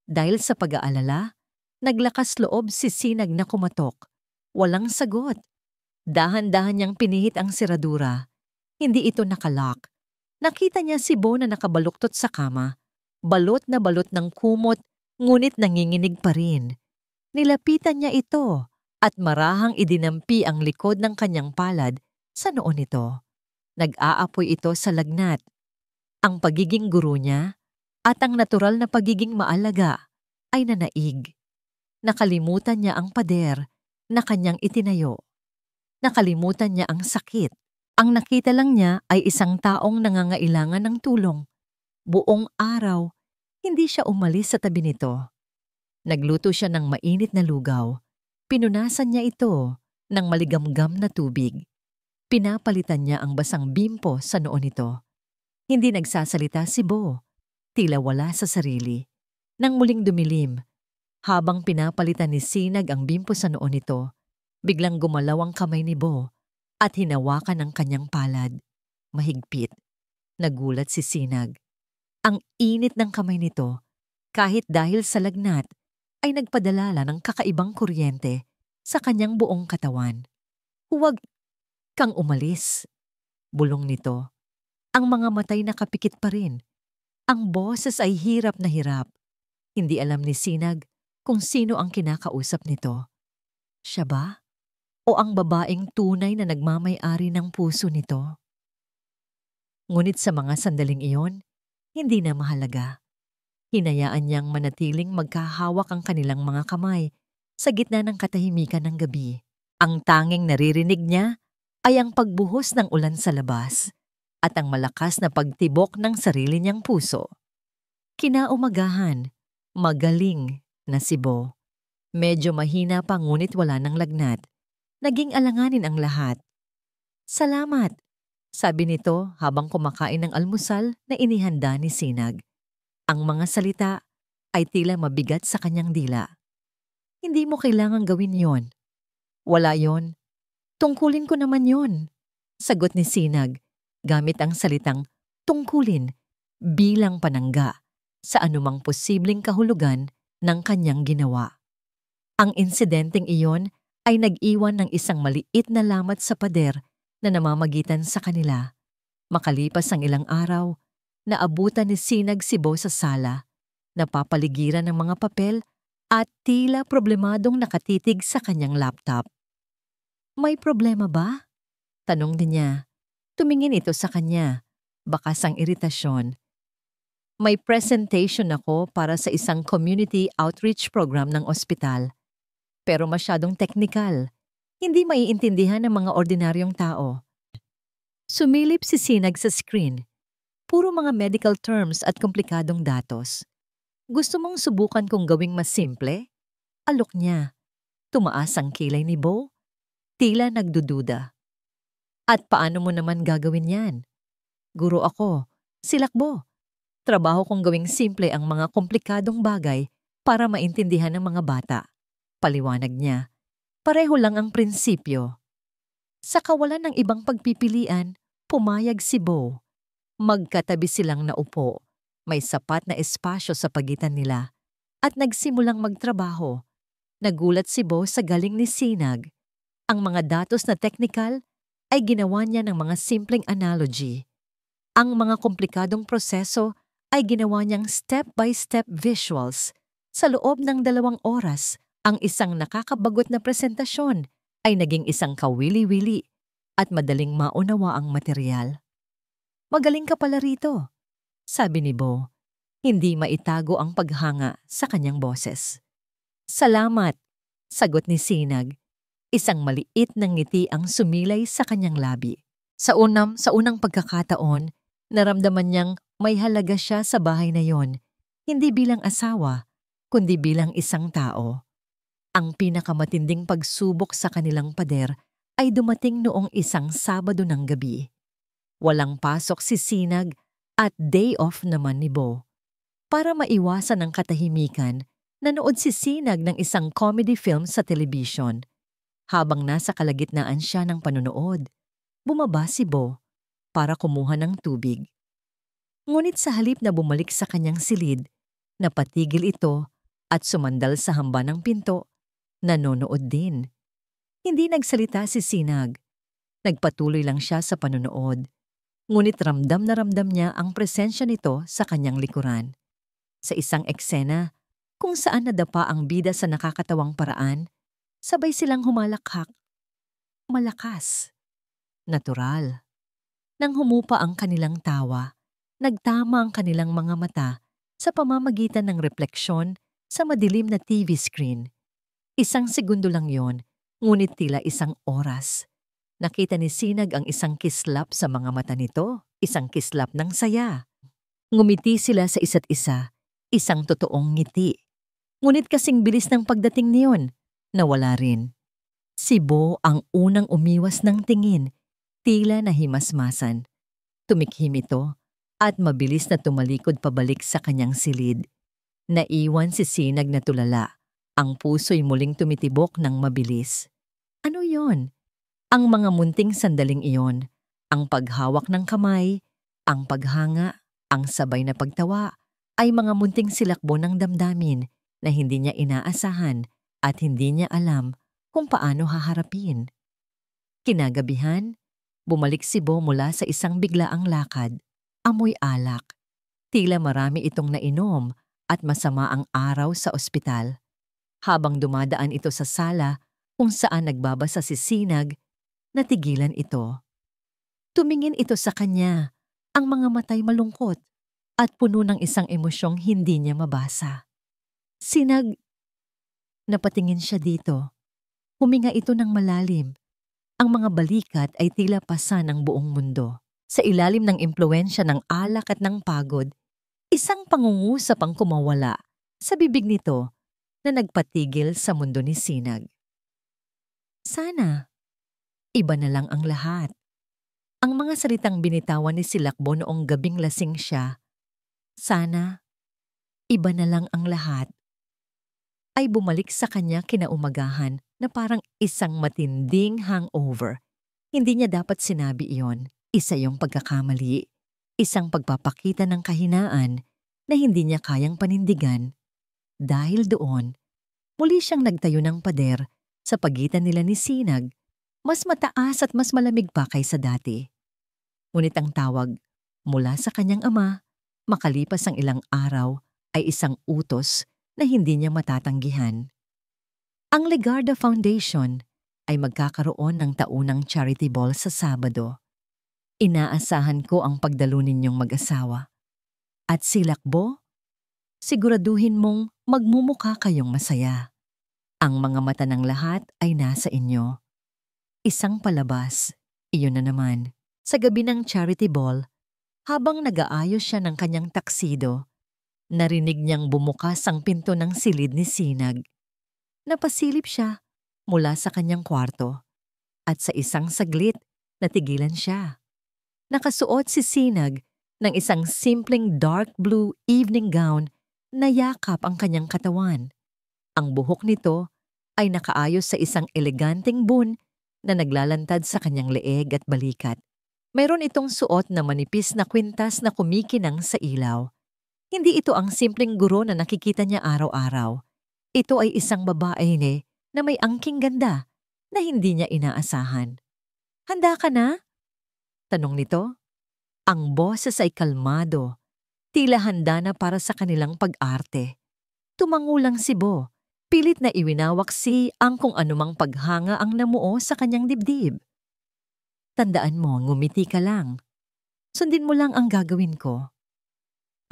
dahil sa pag-aalala, naglakas loob si Sinag na kumatok. Walang sagot. Dahan-dahan niyang pinihit ang siradura. Hindi ito nakalock. Nakita niya si Bo na nakabaluktot sa kama. Balot na balot ng kumot, ngunit nanginginig pa rin. Nilapitan niya ito at marahang idinampi ang likod ng kanyang palad sa noo nito. Nag-aapoy ito sa lagnat. Ang pagiging guro niya at ang natural na pagiging maalaga ay nanaig. Nakalimutan niya ang pader na kanyang itinayo. Nakalimutan niya ang sakit. Ang nakita lang niya ay isang taong nangangailangan ng tulong. Buong araw, hindi siya umalis sa tabi nito. Nagluto siya ng mainit na lugaw. Pinunasan niya ito ng maligamgam na tubig. Pinapalitan niya ang basang bimpo sa noo nito. Hindi nagsasalita si Bo. Tila wala sa sarili. Nang muling dumilim, habang pinapalitan ni Sinag ang bimpo sa noo nito, biglang gumalaw ang kamay ni Bo at hinawakan ang kanyang palad. Mahigpit. Nagulat si Sinag. Ang init ng kamay nito, kahit dahil sa lagnat, ay nagpadalala ng kakaibang kuryente sa kanyang buong katawan. Huwag kang umalis. Bulong nito. Ang mga matay nakapikit pa rin. Ang boses ay hirap na hirap. Hindi alam ni Sinag kung sino ang kinakausap nito. Siya ba? O ang babaeng tunay na nagmamay-ari ng puso nito? Ngunit sa mga sandaling iyon, hindi na mahalaga. Hinayaan niyang manatiling magkahawak ang kanilang mga kamay sa gitna ng katahimikan ng gabi. Ang tanging naririnig niya ay ang pagbuhos ng ulan sa labas at ang malakas na pagtibok ng sarili niyang puso. Kinaumagahan, magaling na si Bo. Medyo mahina pa ngunit wala ng lagnat. Naging alanganin ang lahat. Salamat, sabi nito habang kumakain ng almusal na inihanda ni Sinag. Ang mga salita ay tila mabigat sa kanyang dila. Hindi mo kailangang gawin yon. Wala yon. Tungkulin ko naman yon. Sagot ni Sinag gamit ang salitang tungkulin bilang panangga sa anumang posibleng kahulugan ng kanyang ginawa. Ang insidenteng iyon ay nag-iwan ng isang maliit na lamat sa pader na namamagitan sa kanila. Makalipas ang ilang araw, naabutan ni Sinag si Bo sa sala, napapaligiran ng mga papel at tila problemadong nakatitig sa kanyang laptop. May problema ba? Tanong din niya. Tumingin ito sa kanya, bakas ang iritasyon. May presentation ako para sa isang community outreach program ng ospital. Pero masyadong teknikal. Hindi maiintindihan ng mga ordinaryong tao. Sumilip si Sinag sa screen. Puro mga medical terms at komplikadong datos. Gusto mong subukan kong gawing mas simple? Alok niya. Tumaas ang kilay ni Bo, tila nagdududa. At paano mo naman gagawin yan? Guro ako. Silakbo. Trabaho kong gawing simple ang mga komplikadong bagay para maintindihan ng mga bata. Paliwanag niya. Pareho lang ang prinsipyo. Sa kawalan ng ibang pagpipilian, pumayag si Bo. Magkatabi silang naupo. May sapat na espasyo sa pagitan nila. At nagsimulang magtrabaho. Nagulat si Bo sa galing ni Sinag. Ang mga datos na teknikal ay ginawa niya ng mga simpleng analogy. Ang mga komplikadong proseso ay ginawa niyang step-by-step visuals. Sa loob ng 2 oras, ang isang nakakabagot na presentasyon ay naging isang kawili-wili at madaling maunawa ang material. Magaling ka pala rito, sabi ni Bo. Hindi maitago ang paghanga sa kanyang boses. Salamat, sagot ni Sinag. Isang maliit na ngiti ang sumilay sa kanyang labi. Sa unang pagkakataon, naramdaman niyang may halaga siya sa bahay na yon, hindi bilang asawa, kundi bilang isang tao. Ang pinakamatinding pagsubok sa kanilang pader ay dumating noong isang Sabado ng gabi. Walang pasok si Sinag at day off naman ni Bo. Para maiwasan ang katahimikan, nanood si Sinag ng isang comedy film sa telebisyon. Habang nasa kalagitnaan siya ng panonood, bumaba si Bo para kumuha ng tubig. Ngunit sa halip na bumalik sa kanyang silid, napatigil ito at sumandal sa hamba ng pinto, nanonood din. Hindi nagsalita si Sinag. Nagpatuloy lang siya sa panonood. Ngunit ramdam na ramdam niya ang presensya nito sa kanyang likuran. Sa isang eksena, kung saan nadapa ang bida sa nakakatawang paraan, sabay silang humalakhak. Malakas. Natural. Nang humupa ang kanilang tawa, nagtama ang kanilang mga mata sa pamamagitan ng refleksyon sa madilim na TV screen. Isang segundo lang yon, ngunit tila isang oras. Nakita ni Sinag ang isang kislap sa mga mata nito, isang kislap ng saya. Ngumiti sila sa isa't isa, isang totoong ngiti. Ngunit kasing bilis ng pagdating niyon, nawala rin. Si Bo ang unang umiwas ng tingin, tila nahimasmasan. Tumikhim ito at mabilis na tumalikod pabalik sa kanyang silid. Naiwan si Sinag na tulala. Ang puso'y muling tumitibok ng mabilis. Ano yon? Ang mga munting sandaling iyon, ang paghawak ng kamay, ang paghanga, ang sabay na pagtawa, ay mga munting silakbo ng damdamin na hindi niya inaasahan at hindi niya alam kung paano haharapin. Kinagabihan, bumalik si Bo mula sa isang biglaang lakad. Amoy alak. Tila marami itong nainom at masama ang araw sa ospital. Habang dumadaan ito sa sala kung saan nagbabasa si Sinag, natigilan ito. Tumingin ito sa kanya, ang mga matay malungkot at puno ng isang emosyong hindi niya mabasa. Sinag, napatingin siya dito. Huminga ito ng malalim. Ang mga balikat ay tila pasa ng buong mundo. Sa ilalim ng impluwensya ng alak at ng pagod, isang pangungusap ang kumawala sa bibig nito na nagpatigil sa mundo ni Sinag. Sana, iba na lang ang lahat. Ang mga salitang binitawan ni Silakbo noong gabing lasing siya, sana, iba na lang ang lahat, ay bumalik sa kanya kinaumagahan na parang isang matinding hangover. Hindi niya dapat sinabi iyon. Isa yung pagkakamali. Isang pagpapakita ng kahinaan na hindi niya kayang panindigan. Dahil doon, muli siyang nagtayo ng pader sa pagitan nila ni Sinag, mas mataas at mas malamig pa kaysa dati. Ngunit ang tawag mula sa kanyang ama, makalipas ang ilang araw, ay isang utos na hindi niya matatanggihan. Ang Legarda Foundation ay magkakaroon ng taunang charity ball sa Sabado. Inaasahan ko ang pagdalo ninyong mag-asawa. At Silakbo, siguraduhin mong magmumukha kayong masaya. Ang mga mata ng lahat ay nasa inyo. Isang palabas, iyon na naman. Sa gabi ng charity ball, habang nag-aayos siya ng kanyang taksido, Narinig niyang bumukas ang pinto ng silid ni Sinag. Napasilip siya mula sa kanyang kwarto at sa isang saglit natigilan siya. Nakasuot si Sinag ng isang simpleng dark blue evening gown na yakap ang kanyang katawan. Ang buhok nito ay nakaayos sa isang eleganteng bun na naglalantad sa kanyang leeg at balikat. Mayroon itong suot na manipis na kwintas na kumikinang sa ilaw. Hindi ito ang simpleng guro na nakikita niya araw-araw. Ito ay isang babae na may angking ganda na hindi niya inaasahan. "Handa ka na?" tanong nito. Ang boses ay kalmado, tila handa na para sa kanilang pag-arte. Tumangulang si Bo, pilit na iwinawak ang kung anumang paghanga ang namuo sa kanyang dibdib. "Tandaan mo, ngumiti ka lang. Sundin mo lang ang gagawin ko."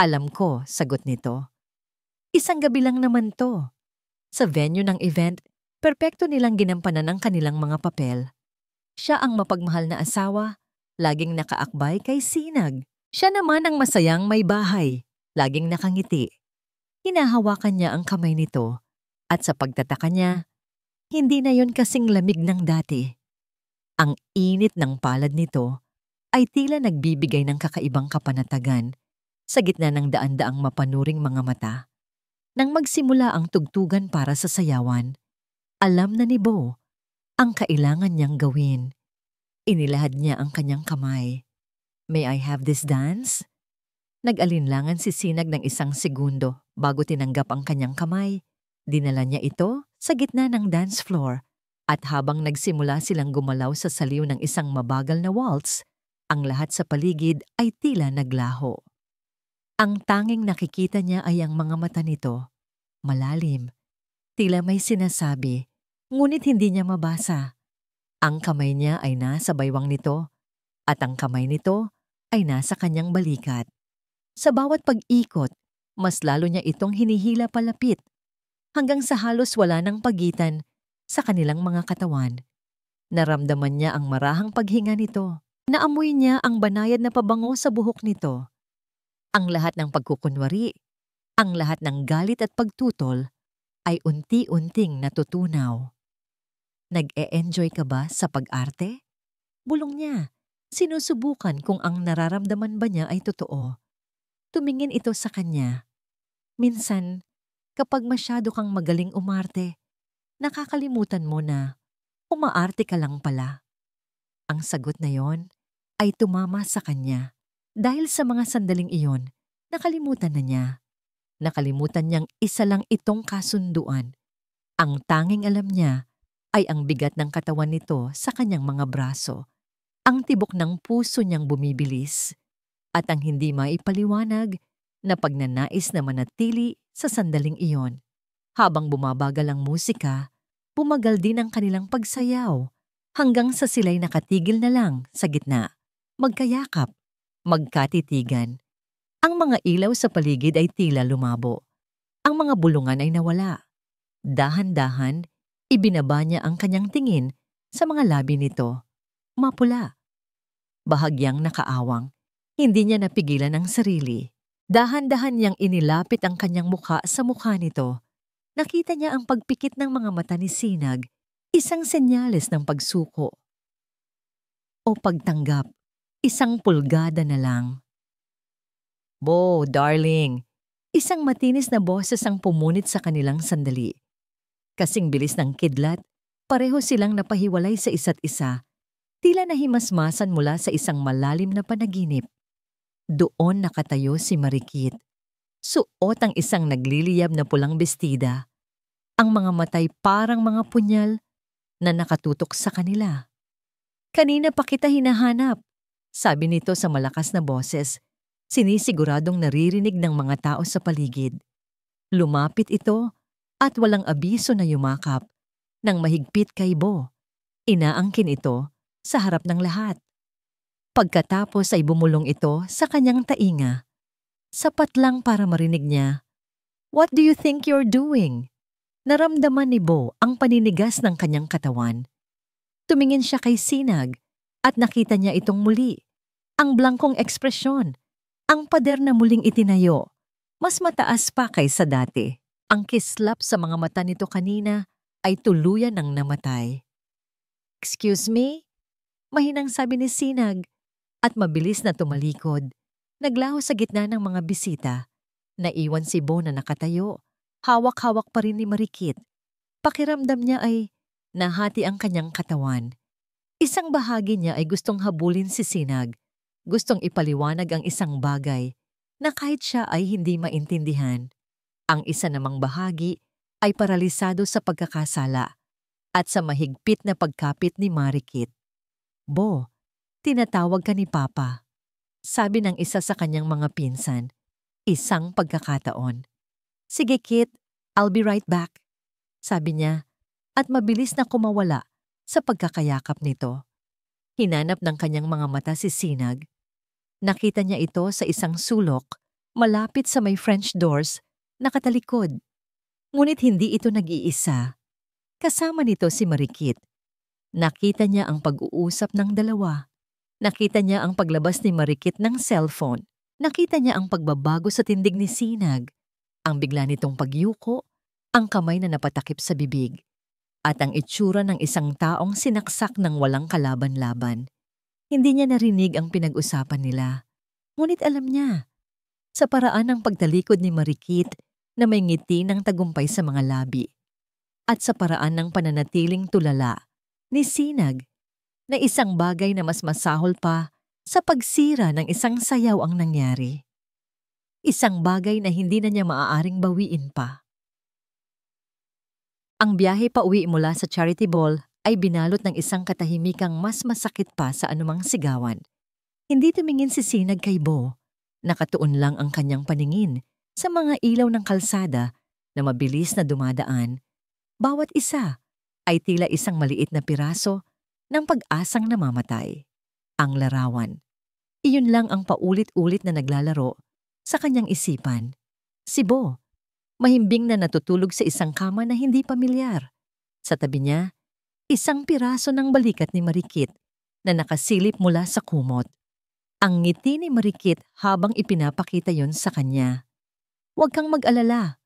"Alam ko," sagot nito. "Isang gabi lang naman to." Sa venue ng event, perpekto nilang ginampanan ang kanilang mga papel. Siya ang mapagmahal na asawa, laging nakaakbay kay Sinag. Siya naman ang masayang may bahay, laging nakangiti. Hinahawakan niya ang kamay nito, at sa pagtataka niya, hindi na yon kasing lamig ng dati. Ang init ng palad nito ay tila nagbibigay ng kakaibang kapanatagan sa gitna ng daan-daang mapanuring mga mata. Nang magsimula ang tugtugan para sa sayawan, alam na ni Bo ang kailangan niyang gawin. Inilahad niya ang kanyang kamay. "May I have this dance?" Nag-alinlangan si Sinag ng isang segundo bago tinanggap ang kanyang kamay. Dinala niya ito sa gitna ng dance floor at habang nagsimula silang gumalaw sa saliw ng isang mabagal na waltz, ang lahat sa paligid ay tila naglaho. Ang tanging nakikita niya ay ang mga mata nito, malalim, tila may sinasabi, ngunit hindi niya mabasa. Ang kamay niya ay nasa baywang nito at ang kamay nito ay nasa kanyang balikat. Sa bawat pag-ikot, mas lalo niya itong hinihila palapit hanggang sa halos wala ng pagitan sa kanilang mga katawan. Naramdaman niya ang marahang paghinga nito. Naamoy niya ang banayad na pabango sa buhok nito. Ang lahat ng pagkukunwari, ang lahat ng galit at pagtutol ay unti-unting natutunaw. "Nag-e-enjoy ka ba sa pag-arte?" Bulong niya. Sinusubukan kung ang nararamdaman ba niya ay totoo. Tumingin ito sa kanya. Minsan, kapag masyado kang magaling umarte, nakakalimutan mo na umaarte ka lang pala. Ang sagot na yon ay tumama sa kanya. Dahil sa mga sandaling iyon, nakalimutan na niya. Nakalimutan niyang isa lang itong kasunduan. Ang tanging alam niya ay ang bigat ng katawan nito sa kanyang mga braso, ang tibok ng puso niyang bumibilis, at ang hindi maipaliwanag na pagnanais na manatili sa sandaling iyon. Habang bumabagal ang musika, bumagal din ang kanilang pagsayaw hanggang sa sila'y nakatigil na lang sa gitna, magkayakap, magkatitigan. Ang mga ilaw sa paligid ay tila lumabo. Ang mga bulungan ay nawala. Dahan-dahan, ibinaba niya ang kanyang tingin sa mga labi nito. Mapula. Bahagyang nakaawang. Hindi niya napigilan ang sarili. Dahan-dahan niyang inilapit ang kanyang mukha sa mukha nito. Nakita niya ang pagpikit ng mga mata ni Sinag, isang senyales ng pagsuko. O pagtanggap, isang pulgada na lang. "Bo, darling," isang matinis na boses ang pumunit sa kanilang sandali. Kasing bilis ng kidlat, pareho silang napahiwalay sa isa't isa, tila nahimasmasan mula sa isang malalim na panaginip. Doon nakatayo si Marikit. Suot ang isang nagliliyab na pulang bestida. Ang mga matay parang mga punyal na nakatutok sa kanila. "Kanina pa kita hinahanap," sabi nito sa malakas na boses, sinisiguradong naririnig ng mga tao sa paligid. Lumapit ito at walang abiso na yumakap nang mahigpit kay Bo. Inaangkin ito sa harap ng lahat. Pagkatapos ay bumulong ito sa kanyang tainga. Sapat lang para marinig niya, "What do you think you're doing?" Naramdaman ni Bo ang paninigas ng kanyang katawan. Tumingin siya kay Sinag at nakita niya itong muli. Ang blangkong ekspresyon, ang pader na muling itinayo, Mas mataas pa kaysa dati. Ang kislap sa mga mata nito kanina ay tuluyan ng namatay. "Excuse me?" Mahinang sabi ni Sinag at mabilis na tumalikod. Naglaho sa gitna ng mga bisita. Naiwan si Bo na nakatayo. Hawak-hawak pa rin ni Marikit. Pakiramdam niya ay nahati ang kanyang katawan. Isang bahagi niya ay gustong habulin si Sinag. Gustong ipaliwanag ang isang bagay na kahit siya ay hindi maintindihan. Ang isa namang bahagi ay paralisado sa pagkakasala at sa mahigpit na pagkapit ni Marikit. "Bo, tinatawag ka ni Papa," sabi ng isa sa kanyang mga pinsan. Isang pagkakataon. "Sige Kit, I'll be right back," sabi niya at mabilis na kumawala sa pagkakayakap nito. Hinanap ng kanyang mga mata si Sinag. Nakita niya ito sa isang sulok malapit sa may French doors nakatalikod. Ngunit hindi ito nag-iisa. Kasama nito si Marikit. Nakita niya ang pag-uusap ng dalawa. Nakita niya ang paglabas ni Marikit ng cellphone. Nakita niya ang pagbabago sa tindig ni Sinag, ang bigla nitong pagyuko, ang kamay na napatakip sa bibig, at ang itsura ng isang taong sinaksak ng walang kalaban-laban. Hindi niya narinig ang pinag-usapan nila. Ngunit alam niya, sa paraan ng pagtalikod ni Marikit na may ngiti ng tagumpay sa mga labi, at sa paraan ng pananatiling tulala ni Sinag, na isang bagay na mas masahol pa sa pagsira ng isang sayaw ang nangyari. Isang bagay na hindi na niya maaaring bawiin pa. Ang biyahe pa uwi mula sa charity ball ay binalot ng isang katahimikang mas masakit pa sa anumang sigawan. Hindi tumingin si Sinag kay Bo. Nakatuon lang ang kanyang paningin sa mga ilaw ng kalsada na mabilis na dumadaan. Bawat isa ay tila isang maliit na piraso ng pag-asang namamatay. Ang larawan. Iyon lang ang paulit-ulit na naglalaro sa kanyang isipan. Si Bo, mahimbing na natutulog sa isang kama na hindi pamilyar. Sa tabi niya, isang piraso ng balikat ni Marikit na nakasilip mula sa kumot. Ang ngiti ni Marikit habang ipinapakita yon sa kanya. "Huwag kang mag-alala."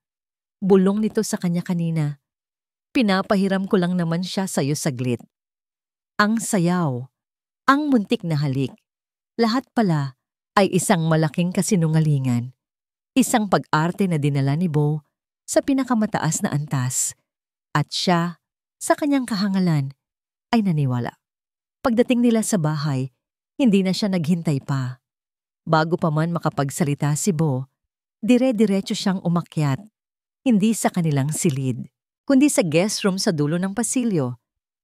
Bulong nito sa kanya kanina. "Pinapahiram ko lang naman siya sa'yo saglit." Ang sayaw, ang muntik na halik, lahat pala ay isang malaking kasinungalingan. Isang pag-arte na dinala ni Bo sa pinakamataas na antas. At siya, sa kanyang kahangalan, ay naniwala. Pagdating nila sa bahay, hindi na siya naghintay pa. Bago pa man makapagsalita si Bo, dire-diretso siyang umakyat, hindi sa kanilang silid, kundi sa guest room sa dulo ng pasilyo.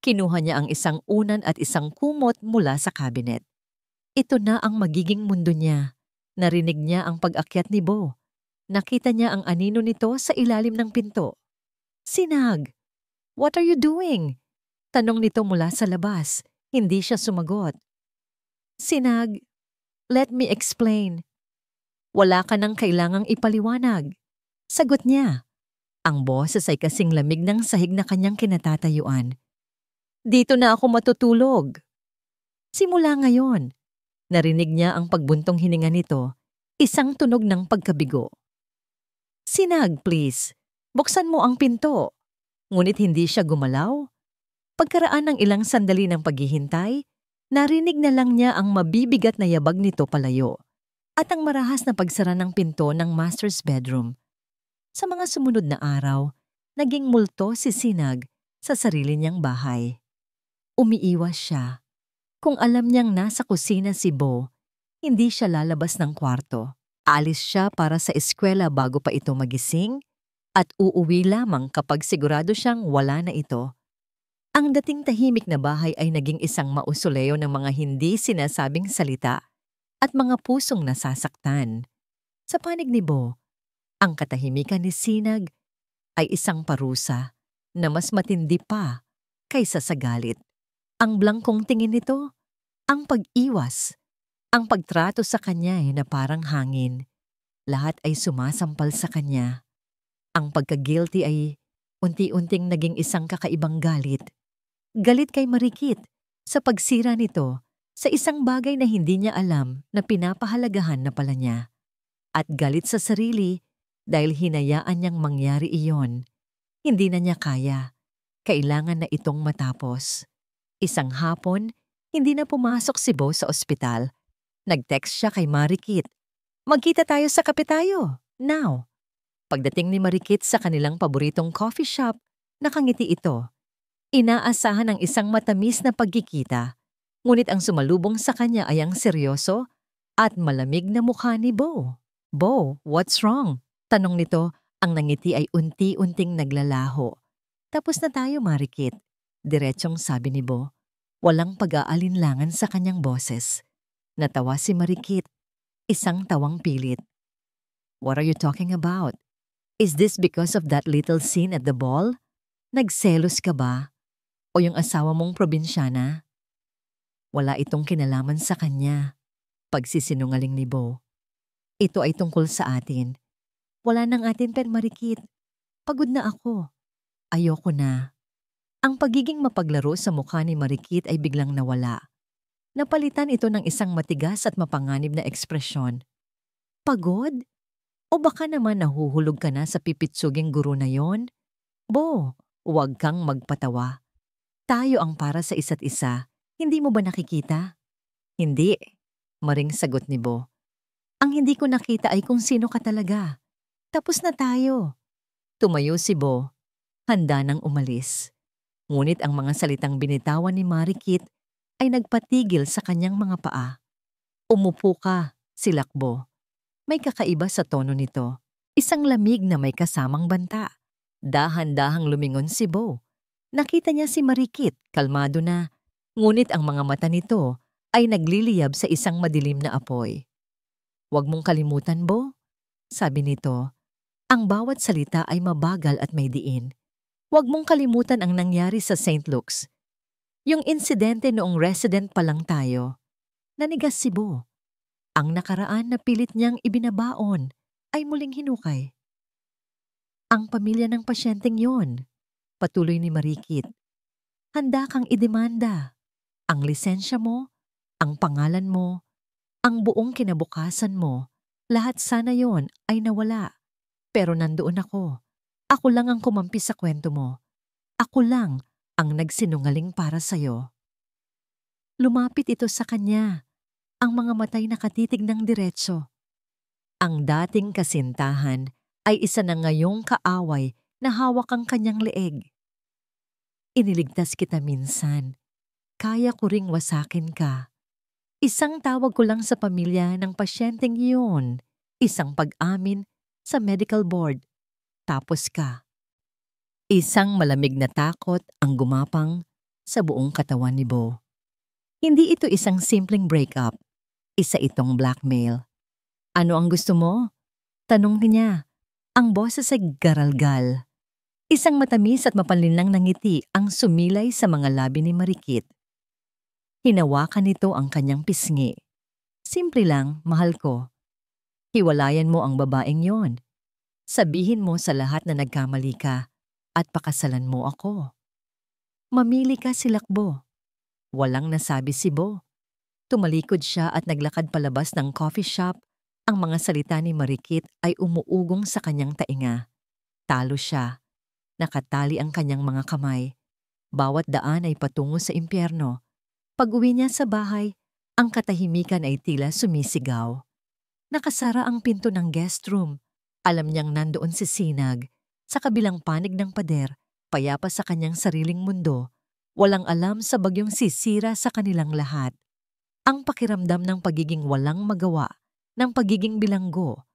Kinuha niya ang isang unan at isang kumot mula sa cabinet. Ito na ang magiging mundo niya. Narinig niya ang pag-akyat ni Bo. Nakita niya ang anino nito sa ilalim ng pinto. "Sinag, what are you doing?" Tanong nito mula sa labas. Hindi siya sumagot. "Sinag, let me explain." "Wala ka nang kailangang ipaliwanag." Sagot niya. Ang boses ay kasing lamig ng sahig na kanyang kinatatayuan. "Dito na ako matutulog." Simula ngayon, narinig niya ang pagbuntong hininga nito, isang tunog ng pagkabigo. "Sinag, please, buksan mo ang pinto." Ngunit hindi siya gumalaw. Pagkaraan ng ilang sandali ng paghihintay, narinig na lang niya ang mabibigat na yabag nito palayo at ang marahas na pagsara ng pinto ng master's bedroom. Sa mga sumunod na araw, naging multo si Sinag sa sarili niyang bahay. Umiiwas siya. Kung alam niyang nasa kusina si Bo, hindi siya lalabas ng kwarto. Alis siya para sa eskwela bago pa ito magising at uuwi lamang kapag sigurado siyang wala na ito. Ang dating tahimik na bahay ay naging isang mausoleo ng mga hindi sinasabing salita at mga pusong nasasaktan. Sa panig ni Bo, ang katahimikan ni Sinag ay isang parusa na mas matindi pa kaysa sa galit. Ang blangkong tingin nito, ang pag-iwas, ang pagtrato sa kanya ay na parang hangin. Lahat ay sumasampal sa kanya. Ang pagka-guilty ay unti-unting naging isang kakaibang galit. Galit kay Marikit sa pagsira nito sa isang bagay na hindi niya alam na pinapahalagahan na pala niya. At galit sa sarili Dahil hinayaan niyang mangyari iyon, hindi na niya kaya. Kailangan na itong matapos. Isang hapon, hindi na pumasok si Bo sa ospital. Nag-text siya kay Marikit. Magkita tayo sa kape tayo, now. Pagdating ni Marikit sa kanilang paboritong coffee shop, nakangiti ito. Inaasahan ang isang matamis na pagkikita. Ngunit ang sumalubong sa kanya ay ang seryoso at malamig na mukha ni Bo. Bo, what's wrong? Tanong nito, ang nangiti ay unti-unting naglalaho. Tapos na tayo, Marikit. Diretsong sabi ni Bo. Walang pag-aalinlangan sa kanyang boses. Natawa si Marikit. Isang tawang pilit. What are you talking about? Is this because of that little scene at the ball? Nagselos ka ba? O yung asawa mong probinsyana? Wala itong kinalaman sa kanya. Pagsisinungaling ni Bo. Ito ay tungkol sa atin. Wala nang atin pen, Marikit. Pagod na ako. Ayoko na. Ang pagiging mapaglaro sa mukha ni Marikit ay biglang nawala. Napalitan ito ng isang matigas at mapanganib na ekspresyon. Pagod? O baka naman nahuhulog ka na sa pipitsuging guro na yon? Bo, huwag kang magpatawa. Tayo ang para sa isa't isa. Hindi mo ba nakikita? Hindi, maring sagot ni Bo. Ang hindi ko nakita ay kung sino ka talaga. Tapos na tayo. Tumayo si Bo. Handa nang umalis. Ngunit ang mga salitang binitawan ni Marikit ay nagpatigil sa kanyang mga paa. Umupo ka, silakbo. May kakaiba sa tono nito. Isang lamig na may kasamang banta. Dahan-dahang lumingon si Bo. Nakita niya si Marikit, kalmado na. Ngunit ang mga mata nito ay nagliliyab sa isang madilim na apoy. Huwag mong kalimutan, Bo, sabi nito. Ang bawat salita ay mabagal at may diin. Huwag mong kalimutan ang nangyari sa St. Luke's. Yung insidente noong resident pa lang tayo. Nanigas si Bo. Ang nakaraan na pilit niyang ibinabaon ay muling hinukay. Ang pamilya ng pasyenteng yon, patuloy ni Marikit. Handa kang idemanda. Ang lisensya mo, ang pangalan mo, ang buong kinabukasan mo, lahat sana yon ay nawala. Pero nandoon ako. Ako lang ang kumampi sa kwento mo. Ako lang ang nagsinungaling para sa'yo. Lumapit ito sa kanya. Ang mga matay nakatitig ng diretso. Ang dating kasintahan ay isa na ngayong kaaway na hawak ang kanyang leeg. Iniligtas kita minsan. Kaya ko ring wasakin ka. Isang tawag ko lang sa pamilya ng pasyenteng iyon. Isang pag-amin sa medical board. Tapos ka. Isang malamig na takot ang gumapang sa buong katawan ni Bo. Hindi ito isang simpleng breakup. Isa itong blackmail. Ano ang gusto mo? Tanong niya. Ang boses ay garalgal. Isang matamis at mapanlinlang na ngiti ang sumilay sa mga labi ni Marikit. Hinawakan nito ang kanyang pisngi. Simple lang, mahal ko. Hiwalayan mo ang babaeng yon. Sabihin mo sa lahat na nagkamali ka at pakasalan mo ako. Mamili ka, silakbo. Walang nasabi si Bo. Tumalikod siya at naglakad palabas ng coffee shop. Ang mga salita ni Marikit ay umuugong sa kanyang tainga. Talo siya. Nakatali ang kanyang mga kamay. Bawat daan ay patungo sa impyerno. Pag-uwi niya sa bahay, ang katahimikan ay tila sumisigaw. Nakasara ang pinto ng guest room. Alam niyang nandoon si Sinag. Sa kabilang panig ng pader, payapa sa kanyang sariling mundo. Walang alam sa bagyong sisira sa kanilang lahat. Ang pakiramdam ng pagiging walang magawa, ng pagiging bilanggo,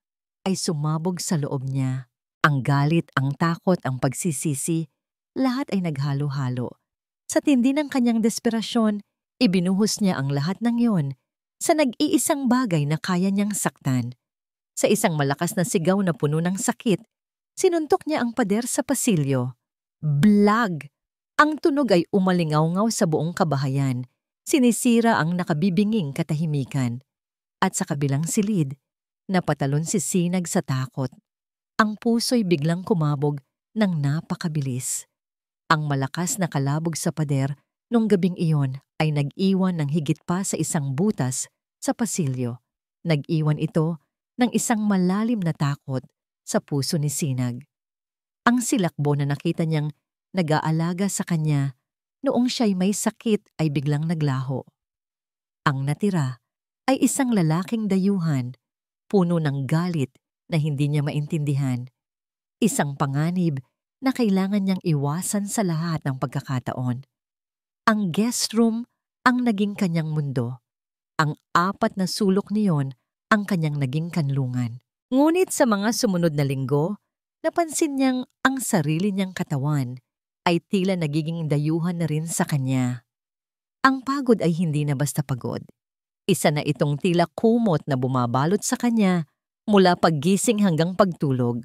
ay sumabog sa loob niya. Ang galit, ang takot, ang pagsisisi, lahat ay naghalo-halo. Sa tindi ng kanyang desperasyon, ibinuhos niya ang lahat ng yon sa nag-iisang bagay na kaya niyang saktan. Sa isang malakas na sigaw na puno ng sakit, sinuntok niya ang pader sa pasilyo. Blag! Ang tunog ay umalingaw-ngaw sa buong kabahayan. Sinisira ang nakabibinging katahimikan. At sa kabilang silid, napatalon si Sinag sa takot. Ang puso'y biglang kumabog ng napakabilis. Ang malakas na kalabog sa pader nung gabing iyon ay nag-iwan ng higit pa sa isang butas sa pasilyo. Nag-iwan ito ng isang malalim na takot sa puso ni Sinag. Ang silakbo na nakita niyang nag-aalaga sa kanya noong siya'y may sakit ay biglang naglaho. Ang natira ay isang lalaking dayuhan, puno ng galit na hindi niya maintindihan. Isang panganib na kailangan niyang iwasan sa lahat ng pagkakataon. Ang guest room ang naging kanyang mundo. Ang 4 na sulok niyon ang kanyang naging kanlungan. Ngunit sa mga sumunod na linggo, napansin niyang ang sarili niyang katawan ay tila nagiging dayuhan na rin sa kanya. Ang pagod ay hindi na basta pagod. Isa na itong tila kumot na bumabalot sa kanya mula paggising hanggang pagtulog.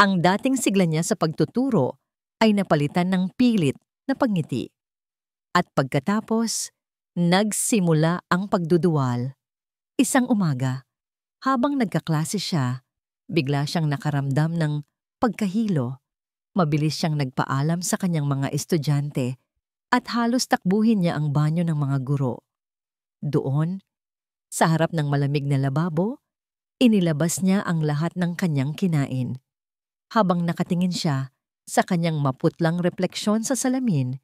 Ang dating sigla niya sa pagtuturo ay napalitan ng pilit na pagngiti. At pagkatapos, nagsimula ang pagduduwal. Isang umaga, habang nagkaklase siya, bigla siyang nakaramdam ng pagkahilo. Mabilis siyang nagpaalam sa kanyang mga estudyante at halos takbuhin niya ang banyo ng mga guro. Doon, sa harap ng malamig na lababo, inilabas niya ang lahat ng kanyang kinain. Habang nakatingin siya sa kanyang maputlang refleksyon sa salamin,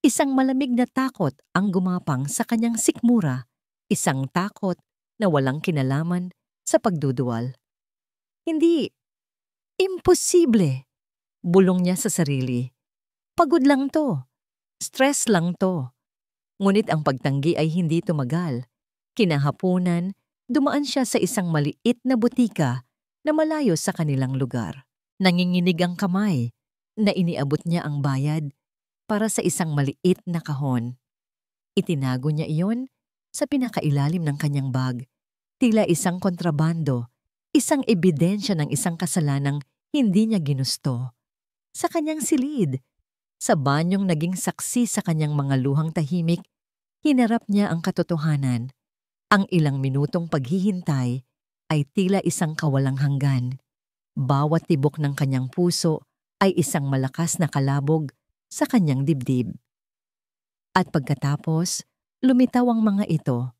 isang malamig na takot ang gumapang sa kanyang sikmura, isang takot na walang kinalaman sa pagduduwal. Hindi, imposible, bulong niya sa sarili. Pagod lang to, stress lang to. Ngunit ang pagtanggi ay hindi tumagal. Kinahapunan, dumaan siya sa isang maliit na butika na malayo sa kanilang lugar. Nanginginig ang kamay na iniabot niya ang bayad para sa isang maliit na kahon. Itinago niya iyon sa pinakailalim ng kanyang bag, tila isang kontrabando, isang ebidensya ng isang kasalanang hindi niya ginusto. Sa kanyang silid, sa banyong naging saksi sa kanyang mga luhang tahimik, hinarap niya ang katotohanan. Ang ilang minutong paghihintay ay tila isang kawalang hanggan. Bawat tibok ng kanyang puso ay isang malakas na kalabog sa kanyang dibdib. At pagkatapos, lumitaw ang mga ito.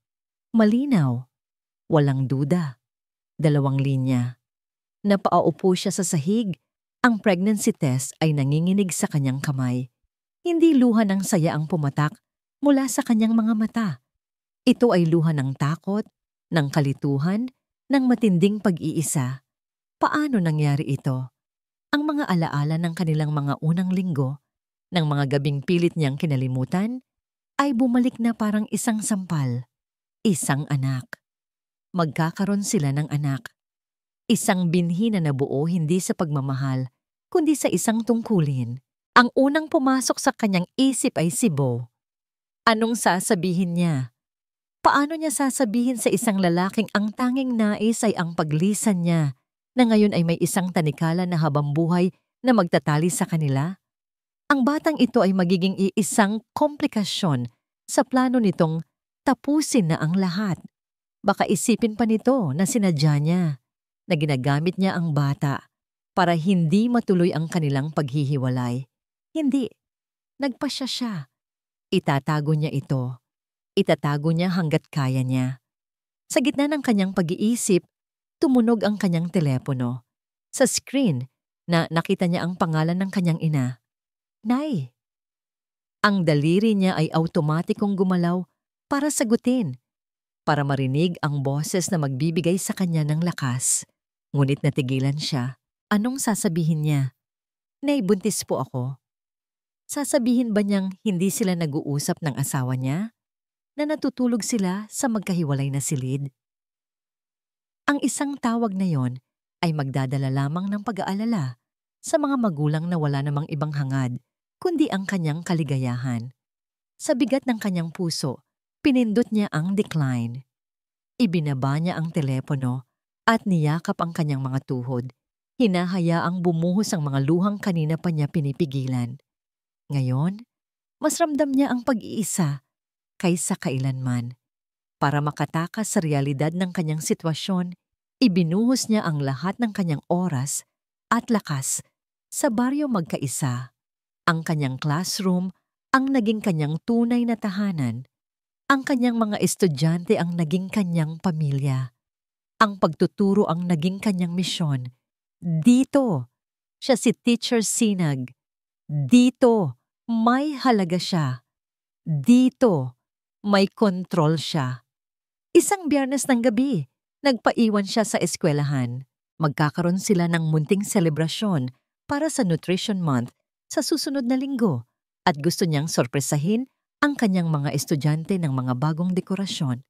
Malinaw, walang duda, 2 linya. Napaaupo siya sa sahig, ang pregnancy test ay nanginginig sa kanyang kamay. Hindi luha ng saya ang pumatak mula sa kanyang mga mata. Ito ay luha ng takot, ng kalituhan, ng matinding pag-iisa. Paano nangyari ito? Ang mga alaala ng kanilang mga unang linggo, ng mga gabing pilit niyang kinalimutan, ay bumalik na parang isang sampal, isang anak. Magkakaroon sila ng anak. Isang binhi na nabuo hindi sa pagmamahal, kundi sa isang tungkulin. Ang unang pumasok sa kanyang isip ay si Bo. Anong sasabihin niya? Paano niya sasabihin sa isang lalaking ang tanging nais ay ang paglisan niya, na ngayon ay may isang tanikala na habambuhay na magtatali sa kanila? Ang batang ito ay magiging iisang komplikasyon sa plano nitong tapusin na ang lahat. Baka isipin pa nito na sinadya niya, na ginagamit niya ang bata para hindi matuloy ang kanilang paghihiwalay. Hindi, nagpasya siya. Itatago niya ito. Itatago niya hanggat kaya niya. Sa gitna ng kanyang pag-iisip, tumunog ang kanyang telepono. Sa screen, nakita niya ang pangalan ng kanyang ina. Nay. Ang daliri niya ay automatikong gumalaw para sagutin, para marinig ang boses na magbibigay sa kanya ng lakas. Ngunit natigilan siya. Anong sasabihin niya? Nay, buntis po ako. Sasabihin ba niyang hindi sila nag-uusap ng asawa niya? Na natutulog sila sa magkahiwalay na silid? Ang isang tawag na yon ay magdadala lamang ng pag-aalala sa mga magulang na wala namang ibang hangad, kundi ang kanyang kaligayahan. Sa bigat ng kanyang puso, pinindot niya ang decline. Ibinaba niya ang telepono at niyakap ang kanyang mga tuhod. Hinahayaang bumuhos ang mga luhang kanina pa niya pinipigilan. Ngayon, mas ramdam niya ang pag-iisa kaysa kailanman. Para makatakas sa realidad ng kanyang sitwasyon, ibinuhos niya ang lahat ng kanyang oras at lakas sa baryo magkaisa. Ang kanyang classroom ang naging kanyang tunay na tahanan. Ang kanyang mga estudyante ang naging kanyang pamilya. Ang pagtuturo ang naging kanyang misyon. Dito, siya si Teacher Sinag. Dito, may halaga siya. Dito, may kontrol siya. Isang Biyernes ng gabi, nagpaiwan siya sa eskwelahan. Magkakaroon sila ng munting selebrasyon para sa Nutrition Month sa susunod na linggo at gusto niyang sorpresahin ang kanyang mga estudyante ng mga bagong dekorasyon.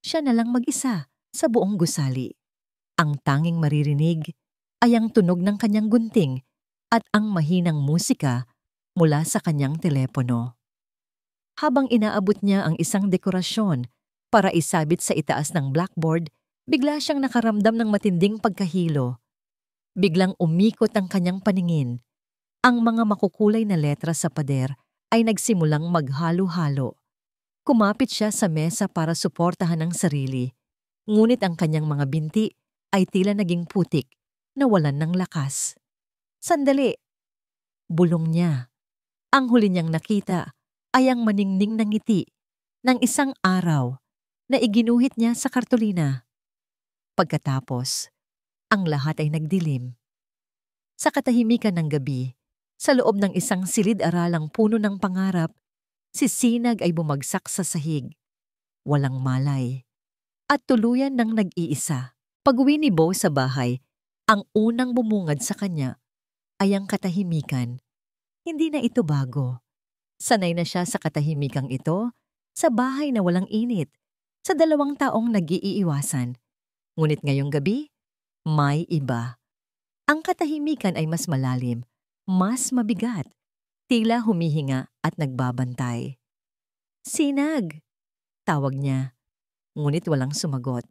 Siya na lang mag-isa sa buong gusali. Ang tanging maririnig ay ang tunog ng kanyang gunting at ang mahinang musika mula sa kanyang telepono. Habang inaabot niya ang isang dekorasyon para isabit sa itaas ng blackboard, bigla siyang nakaramdam ng matinding pagkahilo. Biglang umikot ang kanyang paningin. Ang mga makukulay na letra sa pader ay nagsimulang maghalo-halo. Kumapit siya sa mesa para suportahan ang sarili. Ngunit ang kanyang mga binti ay tila naging putik na walan ng lakas. Sandali! Bulong niya. Ang huli niyang nakita ay ang maningning na ngiti ng isang araw na iginuhit niya sa kartolina. Pagkatapos, ang lahat ay nagdilim. Sa katahimikan ng gabi, sa loob ng isang silid-aralang puno ng pangarap, si Sinag ay bumagsak sa sahig. Walang malay. At tuluyan ng nag-iisa. Pag-uwi ni Bo sa bahay, ang unang bumungad sa kanya ay ang katahimikan. Hindi na ito bago. Sanay na siya sa katahimikang ito, sa bahay na walang init, sa 2 taong nag-iiwasan. Ngunit ngayong gabi, may iba. Ang katahimikan ay mas malalim, mas mabigat, tila humihinga at nagbabantay. Sinag! Tawag niya, ngunit walang sumagot.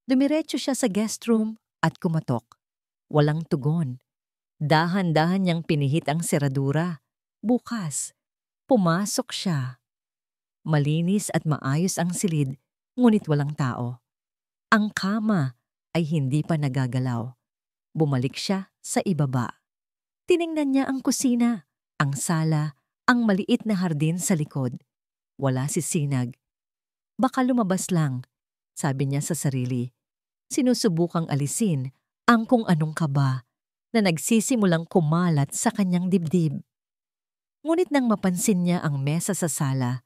Dumiretso siya sa guest room at kumatok. Walang tugon. Dahan-dahan niyang pinihit ang seradura. Bukas, pumasok siya. Malinis at maayos ang silid, ngunit walang tao. Ang kama ay hindi pa nagagalaw. Bumalik siya sa ibaba. Tiningnan niya ang kusina, ang sala, ang maliit na hardin sa likod. Wala si Sinag. Baka lumabas lang, sabi niya sa sarili. Sinusubukang alisin ang kung anong kaba na nagsisimulang kumalat sa kanyang dibdib. Ngunit nang mapansin niya ang mesa sa sala,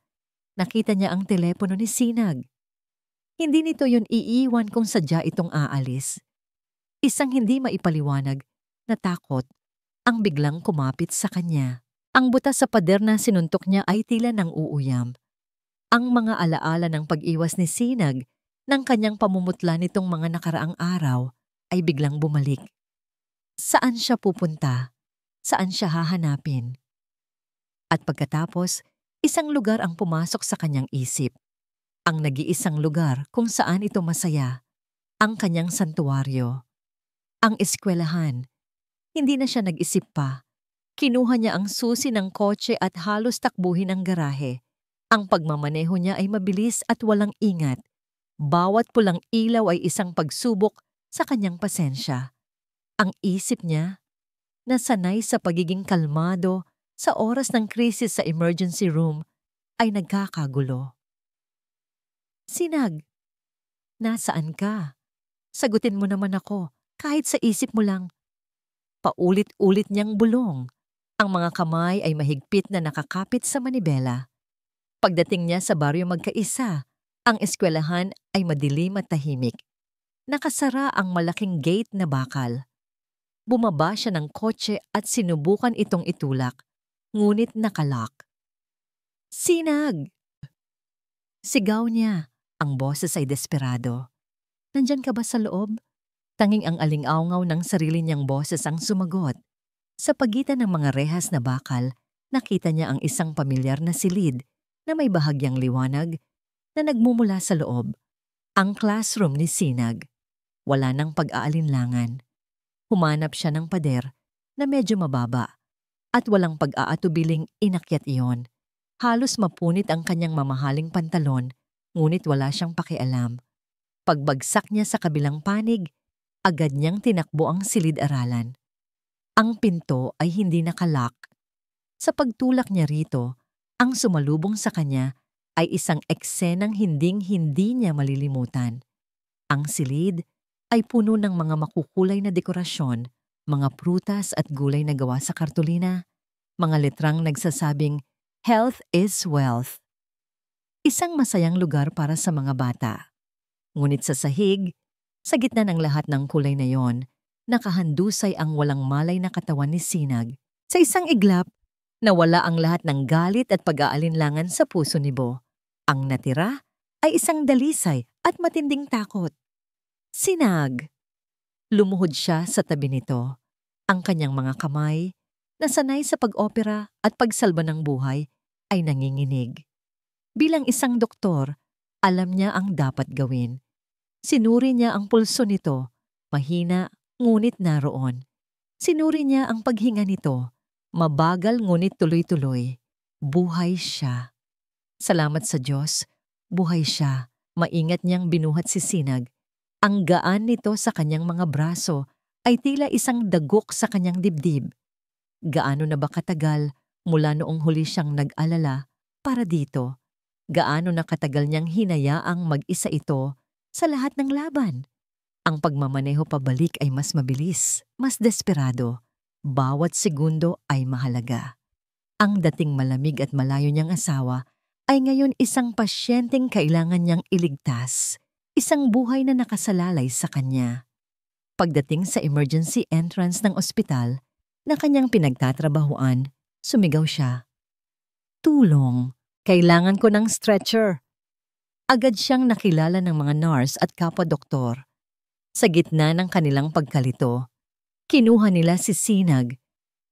nakita niya ang telepono ni Sinag. Hindi nito yun iiwan kung sadya itong aalis. Isang hindi maipaliwanag na takot ang biglang kumapit sa kanya. Ang butas sa pader na sinuntok niya ay tila nang uuyam. Ang mga alaala ng pag-iwas ni Sinag ng kanyang pamumutla nitong mga nakaraang araw ay biglang bumalik. Saan siya pupunta? Saan siya hahanapin? At pagkatapos, isang lugar ang pumasok sa kanyang isip. Ang nag-iisang lugar kung saan ito masaya. Ang kanyang santuwaryo. Ang eskwelahan. Hindi na siya nag-isip pa. Kinuha niya ang susi ng kotse at halos takbuhin ang garahe. Ang pagmamaneho niya ay mabilis at walang ingat. Bawat pulang ilaw ay isang pagsubok sa kanyang pasensya. Ang isip niya, na sanay sa pagiging kalmado sa oras ng krisis sa emergency room, ay nagkakagulo. Sinag, nasaan ka? Sagutin mo naman ako, kahit sa isip mo lang. Paulit-ulit niyang bulong. Ang mga kamay ay mahigpit na nakakapit sa manibela. Pagdating niya sa baryo magkaisa, ang eskwelahan ay madilim at tahimik. Nakasara ang malaking gate na bakal. Bumaba siya ng kotse at sinubukan itong itulak, ngunit nakalock. Sinag! Sigaw niya. Ang boses ay desperado. Nandyan ka ba sa loob? Tanging ang alingawngaw ng sarili niyang boses ang sumagot. Sa pagitan ng mga rehas na bakal, nakita niya ang isang pamilyar na silid na may bahagyang liwanag na nagmumula sa loob. Ang classroom ni Sinag. Wala nang pag-aalinlangan. Humanap siya ng pader na medyo mababa at walang pag-aatubiling inakyat iyon. Halos mapunit ang kanyang mamahaling pantalon, ngunit wala siyang pakialam. Pagbagsak niya sa kabilang panig, agad niyang tinakbo ang silid-aralan. Ang pinto ay hindi nakalock. Sa pagtulak niya rito, ang sumalubong sa kanya ay isang eksenang hinding-hindi niya malilimutan. Ang silid ay puno ng mga makukulay na dekorasyon, mga prutas at gulay na gawa sa kartulina, mga letrang nagsasabing, "Health is wealth." Isang masayang lugar para sa mga bata. Ngunit sa sahig, sa gitna ng lahat ng kulay na yon, nakahandusay ang walang malay na katawan ni Sinag. Sa isang iglap, nawala ang lahat ng galit at pag-aalinlangan sa puso ni Bo. Ang natira ay isang dalisay at matinding takot. Sinag! Lumuhod siya sa tabi nito. Ang kanyang mga kamay, na sanay sa pag-opera at pagsalba ng buhay, ay nanginginig. Bilang isang doktor, alam niya ang dapat gawin. Sinuri niya ang pulso nito, mahina ngunit naroon. Sinuri niya ang paghinga nito, mabagal ngunit tuloy-tuloy. Buhay siya. Salamat sa Diyos, buhay siya. Maingat niyang binuhat si Sinag. Ang gaan nito sa kanyang mga braso ay tila isang dagok sa kanyang dibdib. Gaano na ba katagal mula noong huli siyang nag-alala para dito? Gaano na katagal niyang hinayaang mag-isa ito sa lahat ng laban? Ang pagmamaneho pabalik ay mas mabilis, mas desperado. Bawat segundo ay mahalaga. Ang dating malamig at malayo niyang asawa ay ngayon isang pasyenteng kailangan niyang iligtas. Isang buhay na nakasalalay sa kanya. Pagdating sa emergency entrance ng ospital na kanyang pinagtatrabahuan, sumigaw siya. "Tulong! Kailangan ko ng stretcher." Agad siyang nakilala ng mga nurse at kapwa-doktor. Sa gitna ng kanilang pagkalito, kinuha nila si Sinag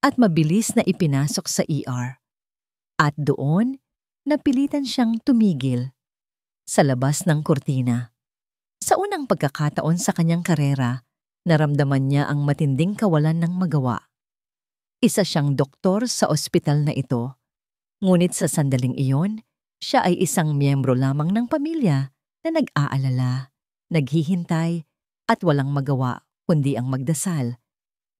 at mabilis na ipinasok sa ER. At doon, napilitan siyang tumigil sa labas ng kurtina. Sa unang pagkakataon sa kanyang karera, naramdaman niya ang matinding kawalan ng magawa. Isa siyang doktor sa ospital na ito. Ngunit sa sandaling iyon, siya ay isang miyembro lamang ng pamilya na nag-aalala, naghihintay at walang magawa kundi ang magdasal.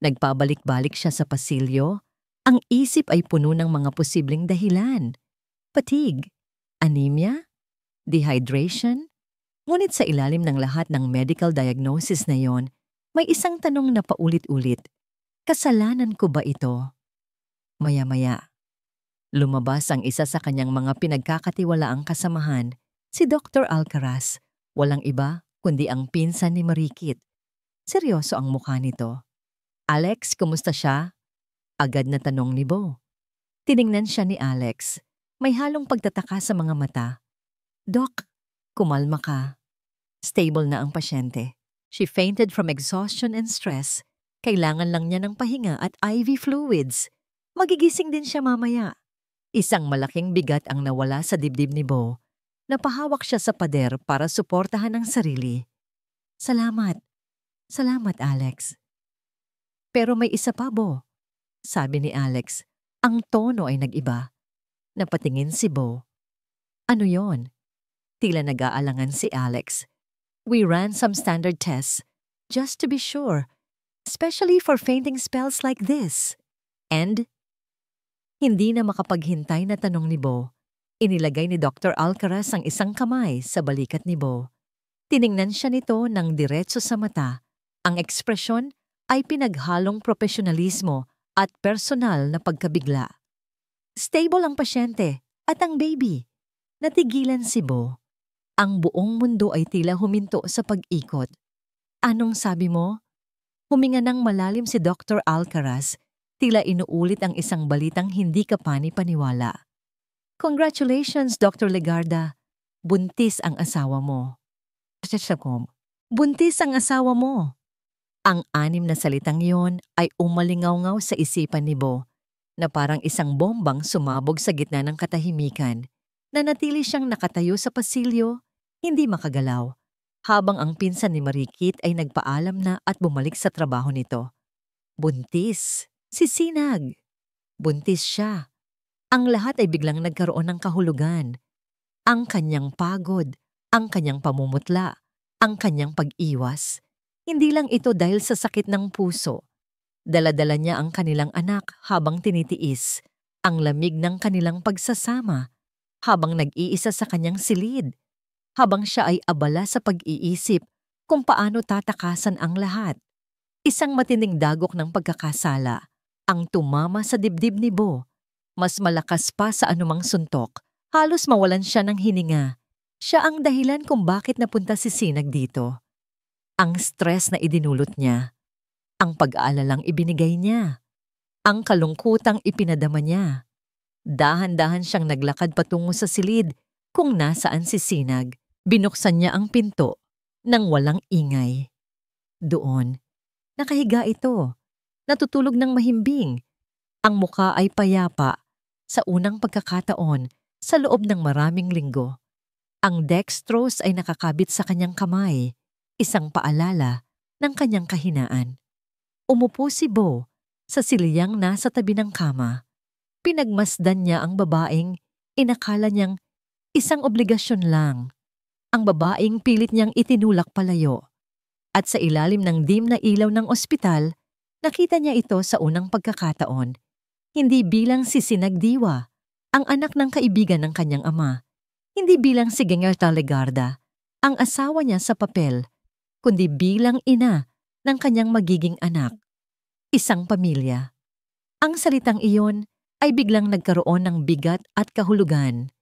Nagpabalik-balik siya sa pasilyo, ang isip ay puno ng mga posibleng dahilan. Fatigue, anemia, dehydration. Ngunit sa ilalim ng lahat ng medical diagnosis na yon, may isang tanong na paulit-ulit. Kasalanan ko ba ito? Maya-maya, lumabas ang isa sa kanyang mga pinagkakatiwalaang kasamahan, si Dr. Alcaraz. Walang iba kundi ang pinsan ni Marikit. Seryoso ang mukha nito. "Alex, kumusta siya?" Agad na tanong ni Bo. Tiningnan siya ni Alex. May halong pagtataka sa mga mata. "Doc, kumalma ka. Stable na ang pasyente. She fainted from exhaustion and stress. Kailangan lang niya ng pahinga at IV fluids. Magigising din siya mamaya." Isang malaking bigat ang nawala sa dibdib ni Bo. Napahawak siya sa pader para suportahan ang sarili. Salamat. Salamat, Alex." "Pero may isa pa, Bo," sabi ni Alex. Ang tono ay nag-iba. Napatingin si Bo. "Ano yon?" Tila nag-aalangan si Alex. "We ran some standard tests, just to be sure, especially for fainting spells like this. And?" Hindi na makapaghintay na tanong ni Bo. Inilagay ni Dr. Alcaraz ang isang kamay sa balikat ni Bo. Tiningnan siya nito ng diretso sa mata. Ang ekspresyon ay pinaghalong profesionalismo at personal na pagkabigla. Stable ang pasyente at ang baby. Natigilan si Bo. Ang buong mundo ay tila huminto sa pag-ikot. "Anong sabi mo?" Huminga ng malalim si Dr. Alcaraz. Tila inuulit ang isang balitang hindi kapani-paniwala. "Congratulations, Dr. Legarda. Buntis ang asawa mo." "Buntis ang asawa mo." Ang anim na salitang yon ay umalingaw-ngaw sa isipan ni Bo, na parang isang bombang sumabog sa gitna ng katahimikan. Nanatili siyang nakatayo sa pasilyo, hindi makagalaw, habang ang pinsan ni Marikit ay nagpaalam na at bumalik sa trabaho nito. Buntis. Si Sinag. Buntis siya. Ang lahat ay biglang nagkaroon ng kahulugan. Ang kanyang pagod, ang kanyang pamumutla, ang kanyang pag-iwas. Hindi lang ito dahil sa sakit ng puso. Dala-dala niya ang kanilang anak habang tinitiis, ang lamig ng kanilang pagsasama, habang nag-iisa sa kanyang silid, habang siya ay abala sa pag-iisip kung paano tatakasan ang lahat. Isang matinding dagok ng pagkakasala ang tumama sa dibdib ni Bo. Mas malakas pa sa anumang suntok. Halos mawalan siya ng hininga. Siya ang dahilan kung bakit napunta si Sinag dito. Ang stress na idinulot niya. Ang pag-aalalang ibinigay niya. Ang kalungkutang ipinadama niya. Dahan-dahan siyang naglakad patungo sa silid kung nasaan si Sinag. Binuksan niya ang pinto nang walang ingay. Doon, nakahiga ito. Natutulog ng mahimbing. Ang muka ay payapa sa unang pagkakataon sa loob ng maraming linggo. Ang dextrose ay nakakabit sa kanyang kamay, isang paalala ng kanyang kahinaan. Umupo si Bo sa siliyang nasa tabi ng kama. Pinagmasdan niya ang babaeng inakala niyang isang obligasyon lang. Ang babaeng pilit niyang itinulak palayo. At sa ilalim ng dim na ilaw ng ospital, nakita niya ito sa unang pagkakataon. Hindi bilang si Sinagdiwa, ang anak ng kaibigan ng kanyang ama. Hindi bilang si Gengerta Legarda, ang asawa niya sa papel, kundi bilang ina ng kanyang magiging anak. Isang pamilya. Ang salitang iyon ay biglang nagkaroon ng bigat at kahulugan.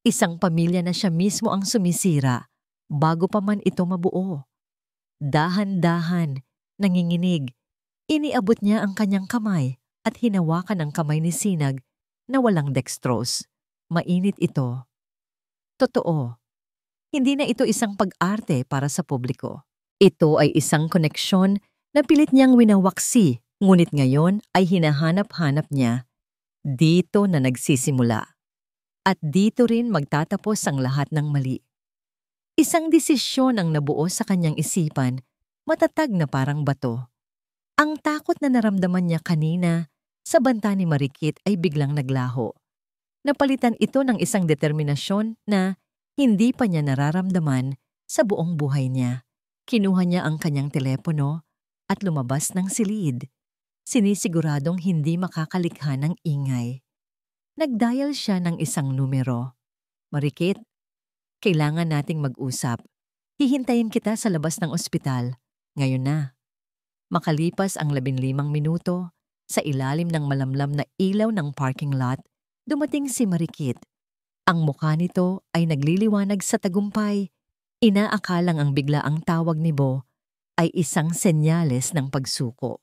Isang pamilya na siya mismo ang sumisira bago pa man ito mabuo. Dahan-dahan, nanginginig, iniabot niya ang kanyang kamay at hinawakan ang kamay ni Sinag na walang dextrose. Mainit ito. Totoo, hindi na ito isang pag-arte para sa publiko. Ito ay isang koneksyon na pilit niyang winawaksi, ngunit ngayon ay hinahanap-hanap niya. Dito na nagsisimula. At dito rin magtatapos ang lahat ng mali. Isang desisyon ang nabuo sa kanyang isipan, matatag na parang bato. Ang takot na naramdaman niya kanina sa banta ni Marikit ay biglang naglaho. Napalitan ito ng isang determinasyon na hindi pa niya nararamdaman sa buong buhay niya. Kinuha niya ang kanyang telepono at lumabas ng silid. Sinisiguradong hindi makakalikha ng ingay. Nag-dial siya ng isang numero. Marikit, kailangan nating mag-usap. Hihintayin kita sa labas ng ospital. Ngayon na. Makalipas ang 15 minuto, sa ilalim ng malamlam na ilaw ng parking lot, dumating si Marikit. Ang mukha nito ay nagliliwanag sa tagumpay. Inaakalang ang biglaang tawag ni Bo ay isang senyales ng pagsuko.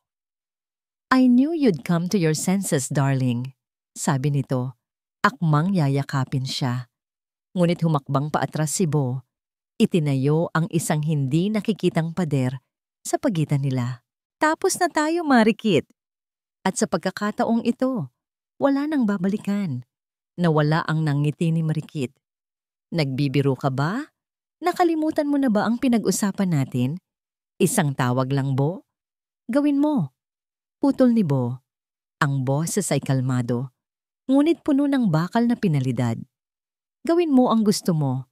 I knew you'd come to your senses, darling. Sabi nito, akmang yayakapin siya. Ngunit humakbang paatras si Bo. Itinayo ang isang hindi nakikitang pader sa pagitan nila. Tapos na tayo, Marikit. At sa pagkakataong ito, wala nang babalikan. Nawala ang nangiti ni Marikit. Nagbibiro ka ba? Nakalimutan mo na ba ang pinag-usapan natin? Isang tawag lang, Bo? Gawin mo. Putol ni Bo. Ang boses ay kalmado, ngunit puno ng bakal na pinalidad. Gawin mo ang gusto mo.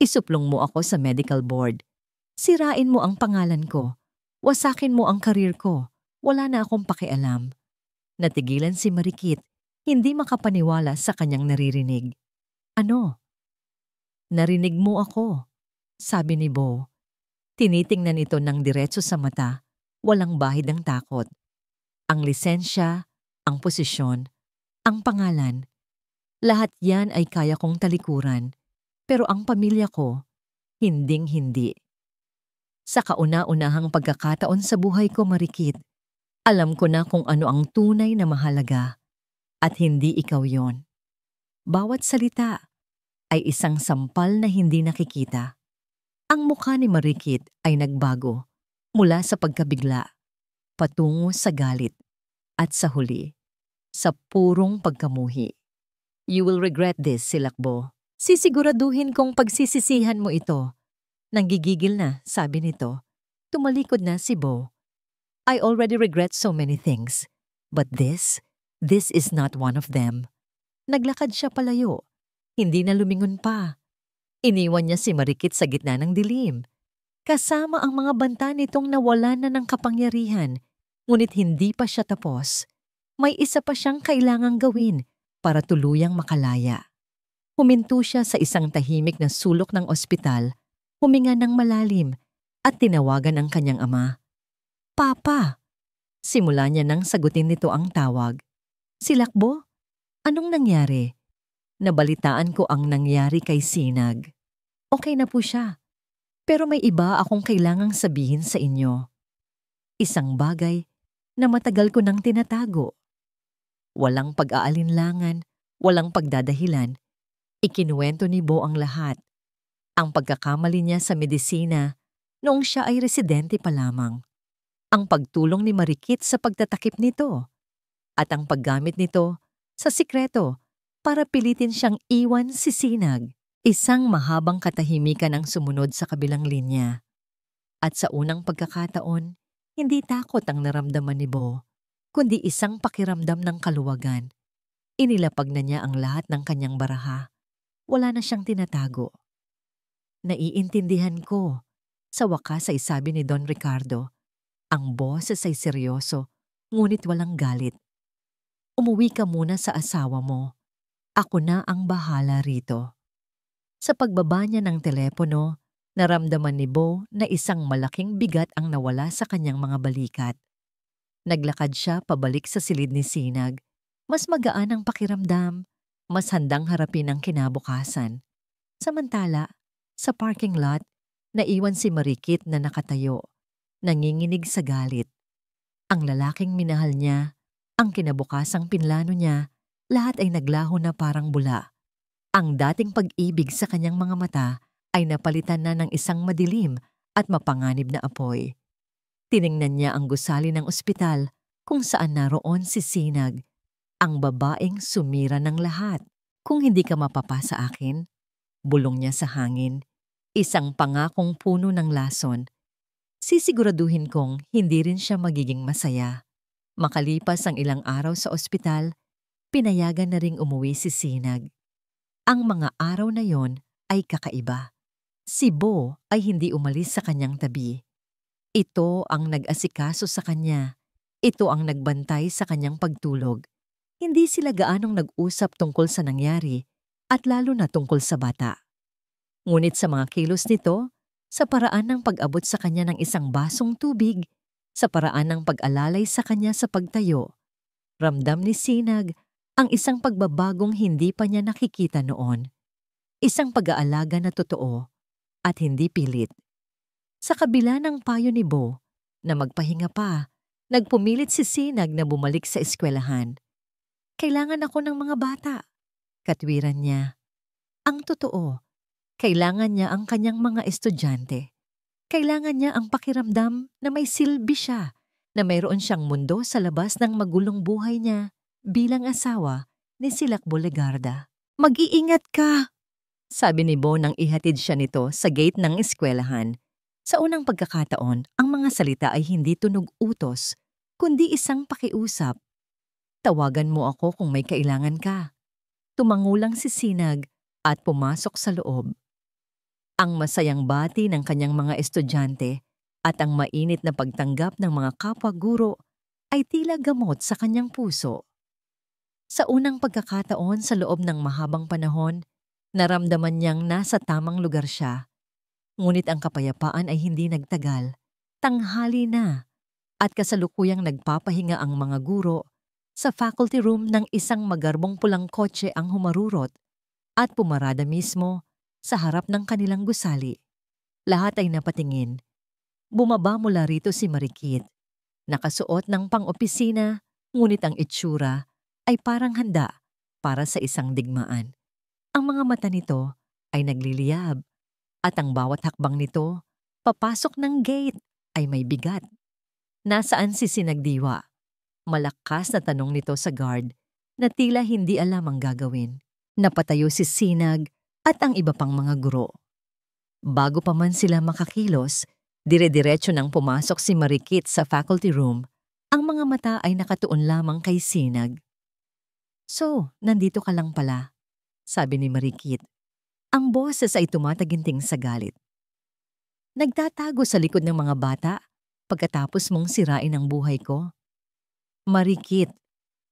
Isuplong mo ako sa medical board. Sirain mo ang pangalan ko. Wasakin mo ang karir ko. Wala na akong pakialam. Natigilan si Marikit, hindi makapaniwala sa kanyang naririnig. Ano? Narinig mo ako, sabi ni Bo. Tinitingnan ito ng diretso sa mata, walang bahid ng takot. Ang lisensya, ang posisyon, ang pangalan, lahat yan ay kaya kong talikuran, pero ang pamilya ko, hinding-hindi. Sa kauna-unahang pagkakataon sa buhay ko, Marikit, alam ko na kung ano ang tunay na mahalaga, at hindi ikaw yon. Bawat salita ay isang sampal na hindi nakikita. Ang mukha ni Marikit ay nagbago mula sa pagkabigla, patungo sa galit, at sa huli, sa purong pagkamuhi. You will regret this, Silakbo. Sisiguraduhin kong pagsisisihan mo ito. Nanggigigil na, sabi nito. Tumalikod na si Bo. I already regret so many things. But this is not one of them. Naglakad siya palayo. Hindi na lumingon pa. Iniwan niya si Marikit sa gitna ng dilim. Kasama ang mga banta nitong nawalan na ng kapangyarihan. Ngunit hindi pa siya tapos. May isa pa siyang kailangang gawin para tuluyang makalaya. Huminto siya sa isang tahimik na sulok ng ospital, huminga ng malalim at tinawagan ang kanyang ama. Papa! Simula niya nang sagutin nito ang tawag. Silakbo? Anong nangyari? Nabalitaan ko ang nangyari kay Sinag. Okay na po siya. Pero may iba akong kailangang sabihin sa inyo. Isang bagay na matagal ko nang tinatago. Walang pag-aalinlangan, walang pagdadahilan. Ikinuwento ni Bo ang lahat. Ang pagkakamali niya sa medisina noong siya ay residente pa lamang. Ang pagtulong ni Marikit sa pagtatakip nito. At ang paggamit nito sa sikreto para pilitin siyang iwan si Sinag. Isang mahabang katahimikan ang sumunod sa kabilang linya. At sa unang pagkakataon, hindi takot ang naramdaman ni Bo, kundi isang pakiramdam ng kaluwagan. Inilapag na niya ang lahat ng kanyang baraha. Wala na siyang tinatago. Naiintindihan ko. Sa wakas ay sabi ni Don Ricardo, ang boses ay seryoso, ngunit walang galit. Umuwi ka muna sa asawa mo. Ako na ang bahala rito. Sa pagbaba niya ng telepono, naramdaman ni Bo na isang malaking bigat ang nawala sa kanyang mga balikat. Naglakad siya pabalik sa silid ni Sinag. Mas magaan ang pakiramdam, mas handang harapin ang kinabukasan. Samantala, sa parking lot, naiwan si Marikit na nakatayo, nanginginig sa galit. Ang lalaking minahal niya, ang kinabukasang pinlano niya, lahat ay naglaho na parang bula. Ang dating pag-ibig sa kanyang mga mata ay napalitan na ng isang madilim at mapanganib na apoy. Tiningnan niya ang gusali ng ospital kung saan naroon si Sinag, ang babaeng sumira ng lahat. Kung hindi ka mapapa sa akin, bulong niya sa hangin, isang pangakong puno ng lason. Sisiguraduhin kong hindi rin siya magiging masaya. Makalipas ang ilang araw sa ospital, pinayagan na ring umuwi si Sinag. Ang mga araw na yon ay kakaiba. Si Bo ay hindi umalis sa kanyang tabi. Ito ang nag-asikaso sa kanya. Ito ang nagbantay sa kanyang pagtulog. Hindi sila gaanong nag-usap tungkol sa nangyari at lalo na tungkol sa bata. Ngunit sa mga kilos nito, sa paraan ng pag-abot sa kanya ng isang basong tubig, sa paraan ng pag-alalay sa kanya sa pagtayo, ramdam ni Sinag ang isang pagbabagong hindi pa niya nakikita noon. Isang pag-aalaga na totoo at hindi pilit. Sa kabila ng payo ni Bo na magpahinga pa, nagpumilit si Sinag na bumalik sa eskwelahan. Kailangan ako ng mga bata, katwiran niya. Ang totoo, kailangan niya ang kanyang mga estudyante. Kailangan niya ang pakiramdam na may silbi siya, na mayroon siyang mundo sa labas ng magulong buhay niya bilang asawa ni Silakbo Legarda. Mag-iingat ka, sabi ni Bo nang ihatid siya nito sa gate ng eskwelahan. Sa unang pagkakataon, ang mga salita ay hindi tunog utos, kundi isang pakiusap. Tawagan mo ako kung may kailangan ka. Tumangulang si Sinag at pumasok sa loob. Ang masayang bati ng kanyang mga estudyante at ang mainit na pagtanggap ng mga kapwa-guro ay tila gamot sa kanyang puso. Sa unang pagkakataon sa loob ng mahabang panahon, naramdaman niyang nasa tamang lugar siya. Ngunit ang kapayapaan ay hindi nagtagal. Tanghali na at kasalukuyang nagpapahinga ang mga guro. Sa faculty room ng isang magarbong pulang kotse ang humarurot at pumarada mismo sa harap ng kanilang gusali. Lahat ay napatingin. Bumaba mula rito si Marikit. Nakasuot ng pang-opisina, ngunit ang itsura ay parang handa para sa isang digmaan. Ang mga mata nito ay nagliliyab at ang bawat hakbang nito, papasok ng gate, ay may bigat. Nasaan si Sinagdiwa? Malakas na tanong nito sa guard na tila hindi alam ang gagawin. Napatayo si Sinag at ang iba pang mga guro. Bago pa man sila makakilos, dire-diretso nang pumasok si Marikit sa faculty room. Ang mga mata ay nakatuon lamang kay Sinag. So, nandito ka lang pala, sabi ni Marikit. Ang boses ay tumataginting sa galit. Nagtatago sa likod ng mga bata pagkatapos mong sirain ang buhay ko? Marikit,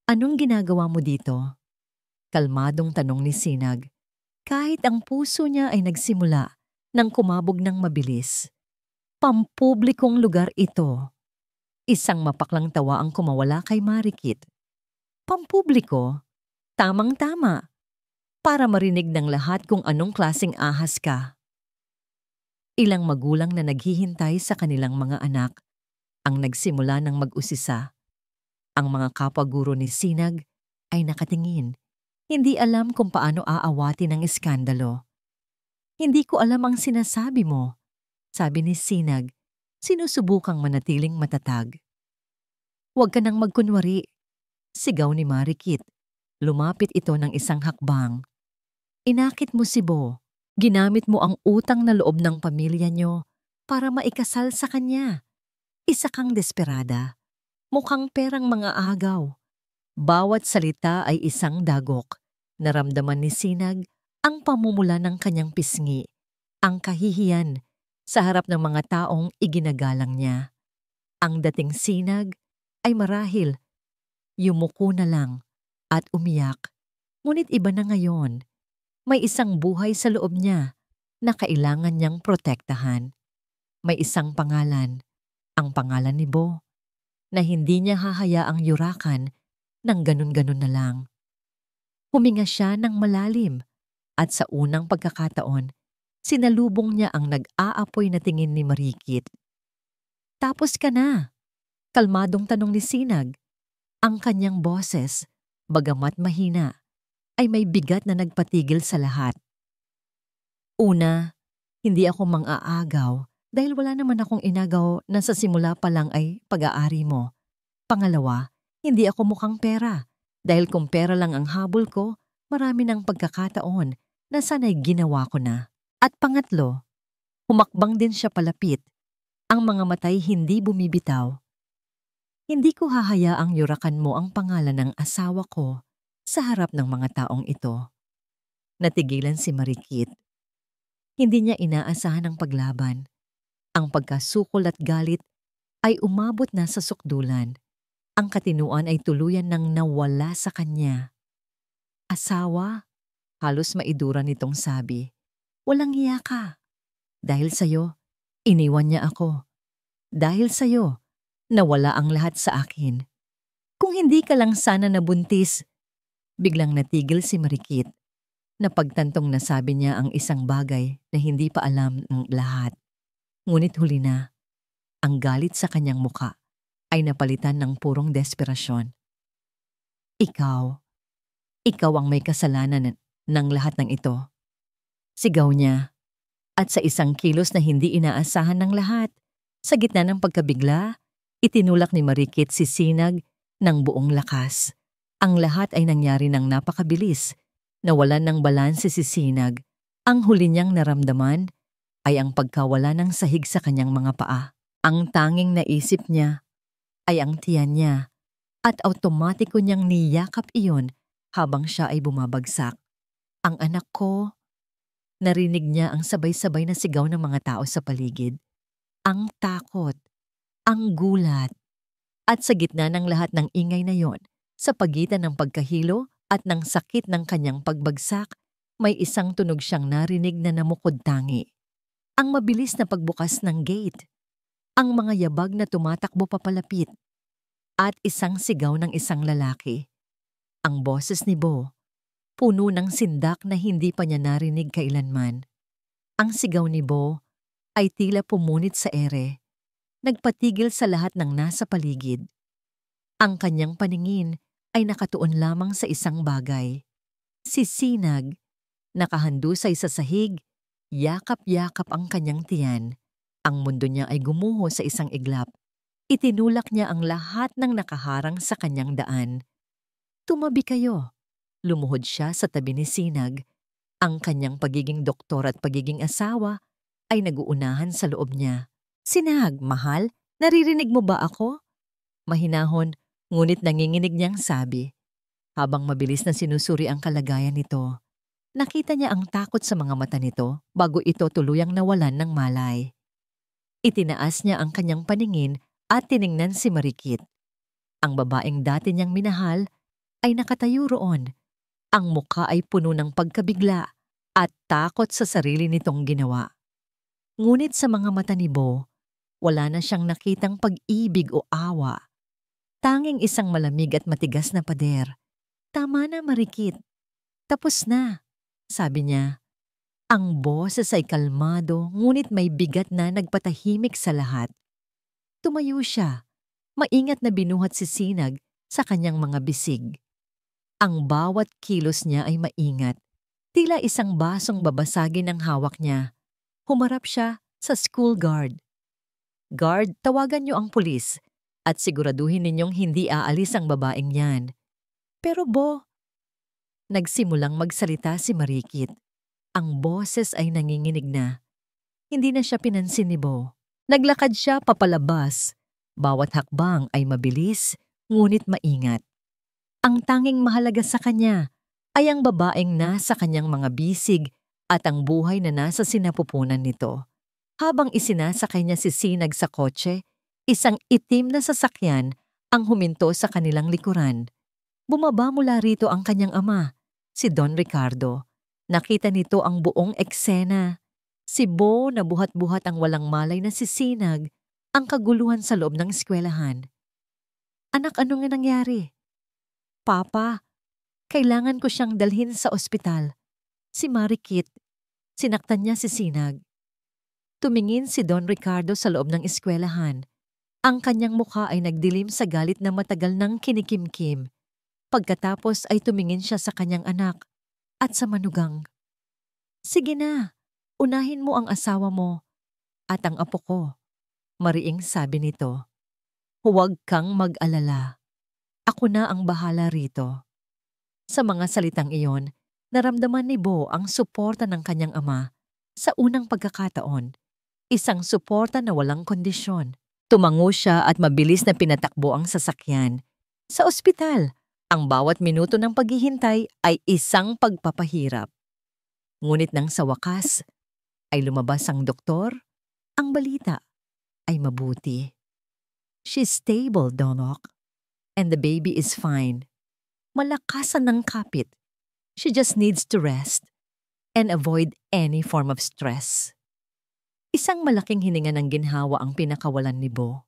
anong ginagawa mo dito? Kalmadong tanong ni Sinag. Kahit ang puso niya ay nagsimula nang kumabog ng mabilis. Pampublikong lugar ito. Isang mapaklang tawa ang kumawala kay Marikit. Pampubliko, tamang-tama, para marinig ng lahat kung anong klaseng ahas ka. Ilang magulang na naghihintay sa kanilang mga anak ang nagsimula ng mag-usisa. Ang mga kapwa-guro ni Sinag ay nakatingin. Hindi alam kung paano aawatin ang iskandalo. Hindi ko alam ang sinasabi mo, sabi ni Sinag, sinusubukang manatiling matatag. Huwag ka nang magkunwari, sigaw ni Marikit. Lumapit ito ng isang hakbang. Inakit mo si Bo. Ginamit mo ang utang na loob ng pamilya nyo para maikasal sa kanya. Isa kang desperada. Mukhang perang mga agaw. Bawat salita ay isang dagok. Naramdaman ni Sinag ang pamumula ng kanyang pisngi, ang kahihiyan sa harap ng mga taong iginagalang niya. Ang dating Sinag ay marahil yumuko na lang at umiyak. Ngunit iba na ngayon. May isang buhay sa loob niya na kailangan niyang protektahan. May isang pangalan, ang pangalan ni Bo, na hindi niya hahayaang yurakan ng ganun-ganun na lang. Huminga siya ng malalim at sa unang pagkakataon, sinalubong niya ang nag-aapoy na tingin ni Marikit. Tapos ka na, kalmadong tanong ni Sinag. Ang kanyang boses, bagamat mahina, ay may bigat na nagpatigil sa lahat. Una, hindi ako mang-aagaw dahil wala naman akong inagaw na sa simula pa lang ay pag-aari mo. Pangalawa, hindi ako mukhang pera dahil kung pera lang ang habol ko, marami ng pagkakataon na sana'y ginawa ko na. At pangatlo, humakbang din siya palapit. Ang mga matay hindi bumibitaw. Hindi ko hahayaang yurakan mo ang pangalan ng asawa ko sa harap ng mga taong ito. Natigilan si Marikit. Hindi niya inaasahan ang paglaban. Ang pagkasukol at galit ay umabot na sa sukdulan. Ang katinuan ay tuluyan ng nawala sa kanya. Asawa? Halos maidura nitong sabi. Walang hiya ka. Dahil sa'yo, iniwan niya ako. Dahil sa'yo, nawala ang lahat sa akin. Kung hindi ka lang sana nabuntis. Biglang natigil si Marikit. Napagtantong nasabi niya ang isang bagay na hindi pa alam ng lahat. Ngunit huli na, ang galit sa kanyang muka ay napalitan ng purong desperasyon. Ikaw ang may kasalanan ng lahat ng ito. Sigaw niya. At sa isang kilos na hindi inaasahan ng lahat, sa gitna ng pagkabigla, itinulak ni Marikit si Sinag ng buong lakas. Ang lahat ay nangyari ng napakabilis. Nawalan ng balanse si Sinag. Ang huli niyang naramdaman ay ang pagkawala ng sahig sa kanyang mga paa. Ang tanging naisip niya ay ang tiyan niya at automatiko niyang niyakap iyon habang siya ay bumabagsak. Ang anak ko, narinig niya ang sabay-sabay na sigaw ng mga tao sa paligid. Ang takot, ang gulat, at sa gitna ng lahat ng ingay na yon, sa pagitan ng pagkahilo at ng sakit ng kanyang pagbagsak, may isang tunog siyang narinig na namukod-tangi. Ang mabilis na pagbukas ng gate, ang mga yabag na tumatakbo papalapit, at isang sigaw ng isang lalaki. Ang boses ni Bo, puno ng sindak na hindi pa niya narinig kailanman. Ang sigaw ni Bo ay tila pumunit sa ere, nagpatigil sa lahat ng nasa paligid. Ang kanyang paningin ay nakatuon lamang sa isang bagay. Si Sinag, nakahandusay sa sahig, yakap-yakap ang kanyang tiyan. Ang mundo niya ay gumuho sa isang iglap. Itinulak niya ang lahat ng nakaharang sa kanyang daan. Tumabi kayo. Lumuhod siya sa tabi ni Sinag. Ang kanyang pagiging doktor at pagiging asawa ay naguunahan sa loob niya. Sinag, mahal, naririnig mo ba ako? Mahinahon, ngunit nanginginig niyang sabi. Habang mabilis na sinusuri ang kalagayan nito, nakita niya ang takot sa mga mata nito bago ito tuluyang nawalan ng malay. Itinaas niya ang kanyang paningin at tiningnan si Marikit. Ang babaeng dati niyang minahal ay nakatayo roon. Ang mukha ay puno ng pagkabigla at takot sa sarili nitong ginawa. Ngunit sa mga mata ni Bo, Wala na siyang nakitang pag-ibig o awa. Tanging isang malamig at matigas na pader. Tama na, Marikit. Tapos na, sabi niya. Ang boses ay kalmado ngunit may bigat na nagpatahimik sa lahat. Tumayo siya, maingat na binuhat si Sinag sa kanyang mga bisig. Ang bawat kilos niya ay maingat. Tila isang basong babasagin ang hawak niya. Humarap siya sa school guard. Guard, tawagan niyo ang pulis at siguraduhin ninyong hindi aalis ang babaeng yan. Pero Bo, nagsimulang magsalita si Marikit. Ang boses ay nanginginig na. Hindi na siya pinansin ni Bo. Naglakad siya papalabas. Bawat hakbang ay mabilis, ngunit maingat. Ang tanging mahalaga sa kanya ay ang babaeng nasa kanyang mga bisig at ang buhay na nasa sinapupunan nito. Habang isinasakay niya si Sinag sa kotse, isang itim na sasakyan ang huminto sa kanilang likuran. Bumaba mula rito ang kanyang ama, si Don Ricardo. Nakita nito ang buong eksena. Si Bo na buhat-buhat ang walang malay na si Sinag, ang kaguluhan sa loob ng eskwelahan. Anak, ano nga nangyari? Papa, kailangan ko siyang dalhin sa ospital. Si Marikit, sinaktan niya si Sinag. Tumingin si Don Ricardo sa loob ng eskwelahan. Ang kanyang mukha ay nagdilim sa galit na matagal nang kinikimkim. Pagkatapos ay tumingin siya sa kanyang anak at sa manugang. Sige na, unahin mo ang asawa mo at ang apo ko, mariing sabi nito. Huwag kang mag-alala. Ako na ang bahala rito. Sa mga salitang iyon, naramdaman ni Bo ang suporta ng kanyang ama sa unang pagkakataon. Isang suporta na walang kondisyon. Tumango siya at mabilis na pinatakbo ang sasakyan. Sa ospital, ang bawat minuto ng paghihintay ay isang pagpapahirap. Ngunit nang sa wakas ay lumabas ang doktor, ang balita ay mabuti. She's stable, Donok. And the baby is fine. Malakasan ng kapit. She just needs to rest and avoid any form of stress. Isang malaking hininga ng ginhawa ang pinakawalan ni Bo.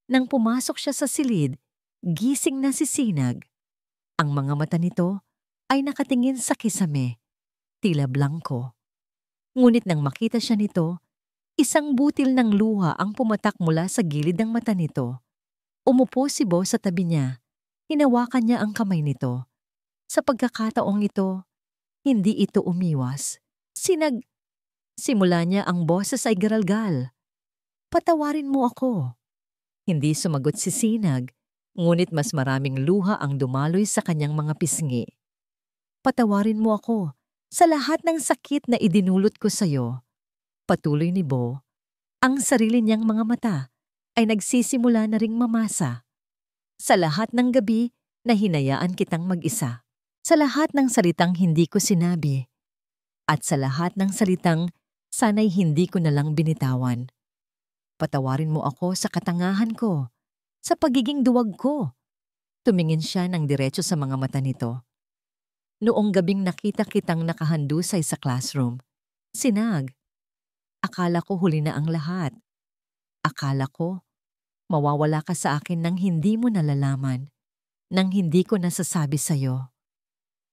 Nang pumasok siya sa silid, gising na si Sinag. Ang mga mata nito ay nakatingin sa kisame, tila blanco. Ngunit nang makita siya nito, isang butil ng luha ang pumatak mula sa gilid ng mata nito. Umupo si Bo sa tabi niya. Hinawakan niya ang kamay nito. Sa pagkakataong ito, hindi ito umiwas. Simula niya ang boses ay garalgal. Patawarin mo ako. Hindi sumagot si Sinag, ngunit mas maraming luha ang dumaloy sa kanyang mga pisngi. Patawarin mo ako sa lahat ng sakit na idinulot ko sa iyo. Patuloy ni Bo, ang sarili niyang mga mata ay nagsisimula na ring mamasa. Sa lahat ng gabi na hinayaan kitang mag-isa. Sa lahat ng salitang hindi ko sinabi. At sa lahat ng salitang sana'y hindi ko na lang binitawan. Patawarin mo ako sa katangahan ko, sa pagiging duwag ko. Tumingin siya ng diretso sa mga mata nito. Noong gabing nakita kitang nakahandusay sa classroom, Sinag, akala ko huli na ang lahat. Akala ko mawawala ka sa akin nang hindi mo nalalaman, nang hindi ko nasasabi sa'yo.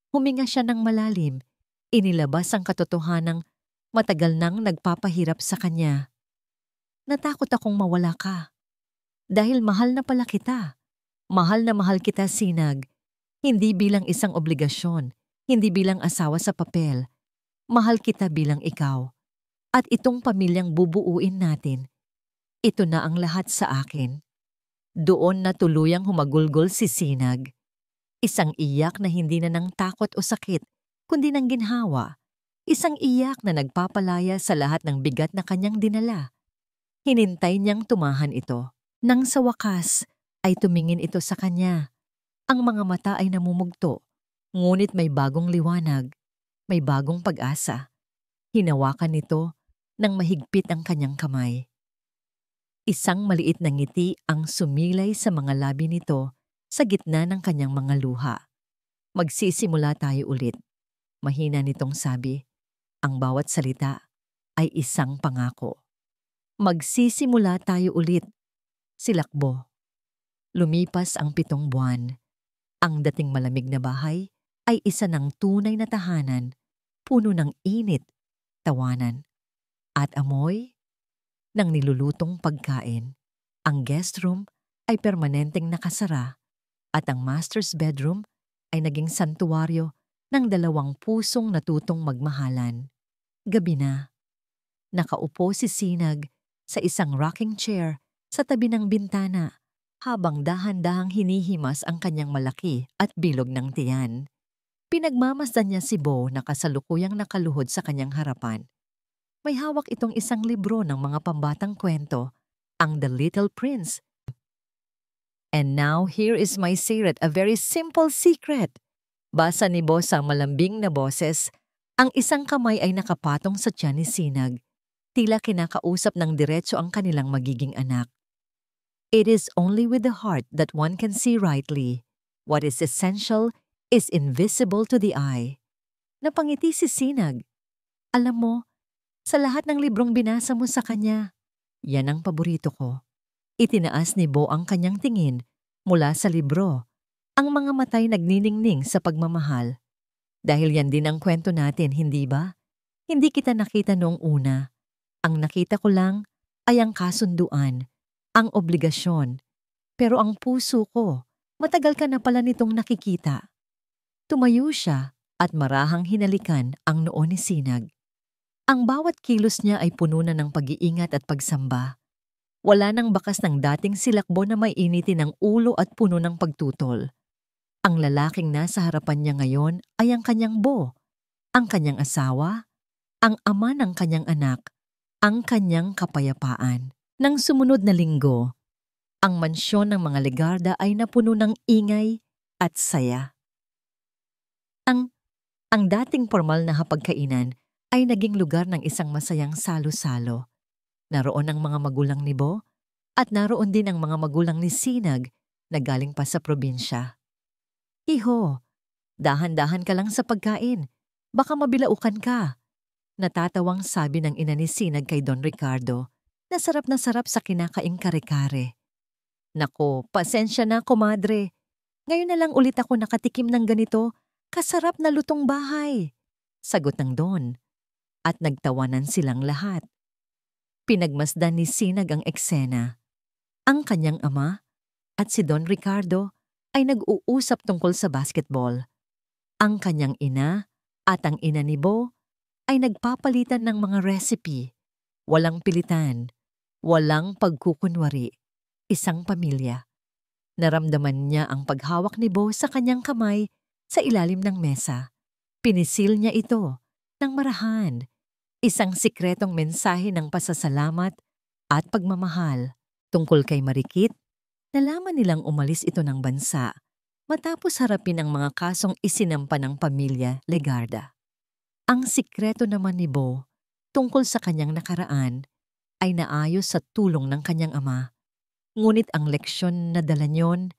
Huminga siya ng malalim, inilabas ang katotohanang matagal nang nagpapahirap sa kanya. Natakot akong mawala ka. Dahil mahal na pala kita. Mahal na mahal kita, Sinag. Hindi bilang isang obligasyon, hindi bilang asawa sa papel. Mahal kita bilang ikaw. At itong pamilyang bubuuin natin. Ito na ang lahat sa akin. Doon na tuluyang humagulgol si Sinag. Isang iyak na hindi na ng takot o sakit, kundi ng ginhawa. Isang iyak na nagpapalaya sa lahat ng bigat na kanyang dinala. Hinintay niyang tumahan ito. Nang sa wakas ay tumingin ito sa kanya. Ang mga mata ay namumugto, ngunit may bagong liwanag, may bagong pag-asa. Hinawakan nito nang mahigpit ang kanyang kamay. Isang maliit na ngiti ang sumilay sa mga labi nito sa gitna ng kanyang mga luha. Magsisimula tayo ulit. Mahina nitong sabi, ang bawat salita ay isang pangako. Magsisimula tayo ulit. Silakbo. Lumipas ang 7 buwan. Ang dating malamig na bahay ay isa ng tunay na tahanan, puno ng init, tawanan, at amoy ng nilulutong pagkain. Ang guest room ay permanenteng nakasara at ang master's bedroom ay naging santuwaryo ng 2 pusong natutong magmahalan. Gabi na. Nakaupo si Sinag sa isang rocking chair sa tabi ng bintana habang dahan-dahang hinihimas ang kanyang malaki at bilog ng tiyan. Pinagmamasdan niya si Bo na kasalukuyang nakaluhod sa kanyang harapan. May hawak itong isang libro ng mga pambatang kwento, ang The Little Prince. And now here is my secret, a very simple secret. Basa ni Bo sa malambing na boses. Ang isang kamay ay nakapatong sa tiyan ni Sinag. Tila kinakausap ng diretso ang kanilang magiging anak. It is only with the heart that one can see rightly. What is essential is invisible to the eye. Napangiti si Sinag. Alam mo, sa lahat ng librong binasa mo sa kanya, yan ang paborito ko. Itinaas ni Bo ang kanyang tingin mula sa libro. Ang mga matay nagniningning sa pagmamahal. Dahil yan din ang kwento natin, hindi ba? Hindi kita nakita noong una. Ang nakita ko lang ay ang kasunduan, ang obligasyon. Pero ang puso ko, matagal ka na pala nitong nakikita. Tumayo siya at marahang hinalikan ang noo ni Sinag. Ang bawat kilos niya ay puno na ng pag-iingat at pagsamba. Wala nang bakas ng dating silakbo na may initin ng ulo at puno ng pagtutol. Ang lalaking nasa harapan niya ngayon ay ang kanyang Bo, ang kanyang asawa, ang ama ng kanyang anak, ang kanyang kapayapaan. Nang sumunod na linggo, ang mansyon ng mga Legarda ay napuno ng ingay at saya. Ang dating formal na hapagkainan ay naging lugar ng isang masayang salo-salo. Naroon ang mga magulang ni Bo at naroon din ang mga magulang ni Sinag na galing pa sa probinsya. Iho, dahan-dahan ka lang sa pagkain. Baka mabilaukan ka. Natatawang sabi ng ina ni Sinag kay Don Ricardo na sarap sa kinakaing kare-kare. Nako, pasensya na, komadre. Ngayon na lang ulit ako nakatikim ng ganito, kasarap na lutong bahay. Sagot ng Don. At nagtawanan silang lahat. Pinagmasdan ni Sinag ang eksena. Ang kanyang ama at si Don Ricardo ay nag-uusap tungkol sa basketball. Ang kanyang ina at ang ina ni Bo ay nagpapalitan ng mga recipe. Walang pilitan, walang pagkukunwari. Isang pamilya. Naramdaman niya ang paghawak ni Bo sa kanyang kamay sa ilalim ng mesa. Pinisil niya ito ng marahan. Isang sikretong mensahe ng pasasalamat at pagmamahal. Tungkol kay Marikit, nalaman nilang umalis ito ng bansa matapos harapin ang mga kasong isinampa ng pamilya Legarda. Ang sikreto naman ni Bo tungkol sa kanyang nakaraan ay naayos sa tulong ng kanyang ama. Ngunit ang leksyon na dala niyon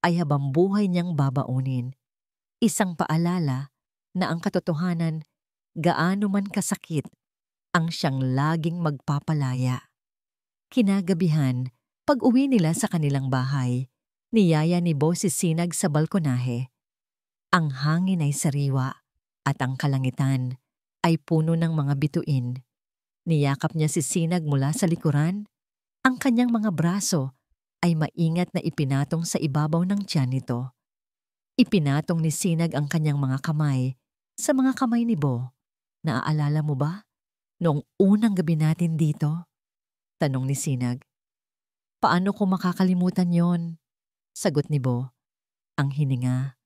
ay habang buhay niyang babaunin. Isang paalala na ang katotohanan, gaano man kasakit, ang siyang laging magpapalaya. Kinagabihan, pag-uwi nila sa kanilang bahay, niyaya ni Bo si Sinag sa balkonahe. Ang hangin ay sariwa at ang kalangitan ay puno ng mga bituin. Niyakap niya si Sinag mula sa likuran. Ang kanyang mga braso ay maingat na ipinatong sa ibabaw ng tiyan nito. Ipinatong ni Sinag ang kanyang mga kamay sa mga kamay ni Bo. Naaalala mo ba? Noong unang gabi natin dito? Tanong ni Sinag. Paano ko makakalimutan yon? Sagot ni Bo. Ang hininga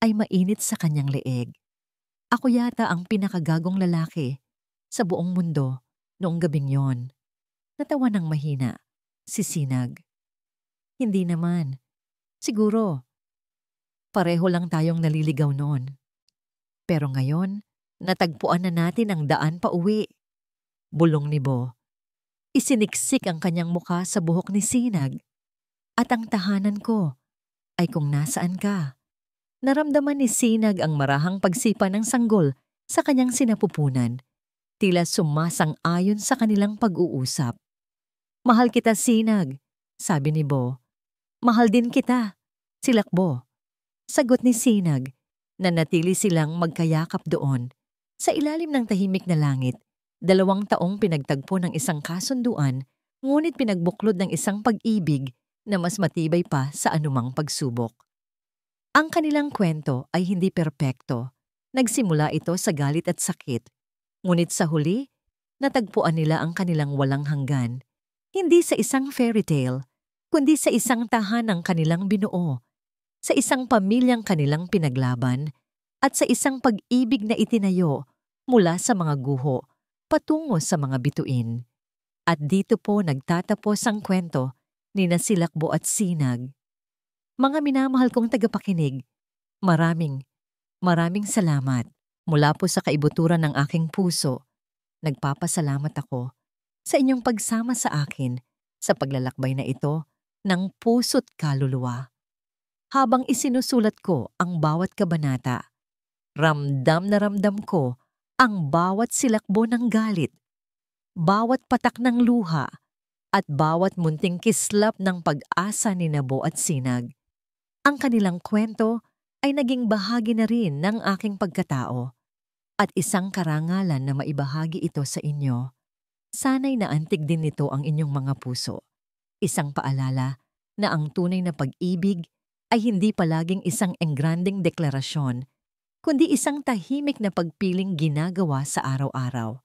ay mainit sa kanyang leeg. Ako yata ang pinakagagong lalaki sa buong mundo noong gabing yon. Natawa ng mahina si Sinag. Hindi naman. Siguro, pareho lang tayong naliligaw noon. Pero ngayon, natagpuan na natin ang daan pa uwi. Bulong ni Bo. Isiniksik ang kanyang mukha sa buhok ni Sinag. At ang tahanan ko ay kung nasaan ka. Naramdaman ni Sinag ang marahang pagsipa ng sanggol sa kanyang sinapupunan. Tila sumasang-ayon sa kanilang pag-uusap. Mahal kita, Sinag, sabi ni Bo. Mahal din kita, silakbo. Sagot ni Sinag. Nanatili silang magkayakap doon. Sa ilalim ng tahimik na langit, 2 taong pinagtagpo ng isang kasunduan, ngunit pinagbuklod ng isang pag-ibig na mas matibay pa sa anumang pagsubok. Ang kanilang kwento ay hindi perpekto. Nagsimula ito sa galit at sakit. Ngunit sa huli, natagpuan nila ang kanilang walang hanggan. Hindi sa isang fairy tale, kundi sa isang tahanang kanilang binuo, sa isang pamilyang kanilang pinaglaban, at sa isang pag-ibig na itinayo mula sa mga guho patungo sa mga bituin. At dito po nagtatapos ang kwento ni Silakbo at Sinag. Mga minamahal kong tagapakinig, maraming salamat. Mula po sa kaibuturan ng aking puso, nagpapasalamat ako sa inyong pagsama sa akin sa paglalakbay na ito ng puso't kaluluwa. Habang isinusulat ko ang bawat kabanata, ramdam na ramdam ko ang bawat silakbo ng galit, bawat patak ng luha, at bawat munting kislap ng pag-asa ni Bo at Sinag. Ang kanilang kwento ay naging bahagi na rin ng aking pagkatao at isang karangalan na maibahagi ito sa inyo. Sana'y naantig din nito ang inyong mga puso. Isang paalala na ang tunay na pag-ibig ay hindi palaging isang engranding deklarasyon, kundi isang tahimik na pagpiling ginagawa sa araw-araw.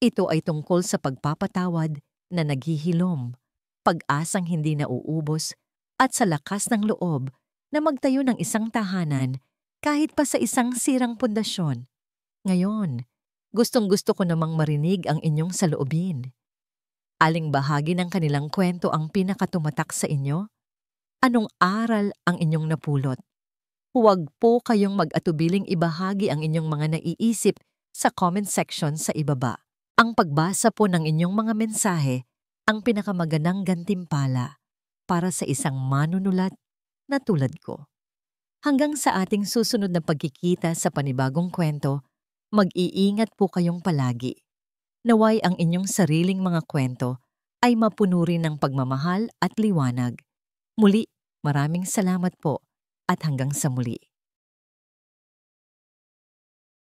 Ito ay tungkol sa pagpapatawad na naghihilom, pag-asang hindi nauubos, at sa lakas ng loob na magtayo ng isang tahanan kahit pa sa isang sirang pundasyon. Ngayon, gustong-gusto ko namang marinig ang inyong saloobin. Aling bahagi ng kanilang kwento ang pinakatumatak sa inyo? Anong aral ang inyong napulot? Huwag po kayong mag-atubiling ibahagi ang inyong mga naiisip sa comment section sa ibaba. Ang pagbasa po ng inyong mga mensahe ang pinakamagandang gantimpala para sa isang manunulat na tulad ko. Hanggang sa ating susunod na pagkikita sa panibagong kwento, mag-iingat po kayong palagi. Naway ang inyong sariling mga kwento ay mapuno rin ng pagmamahal at liwanag. Muli, maraming salamat po at hanggang sa muli.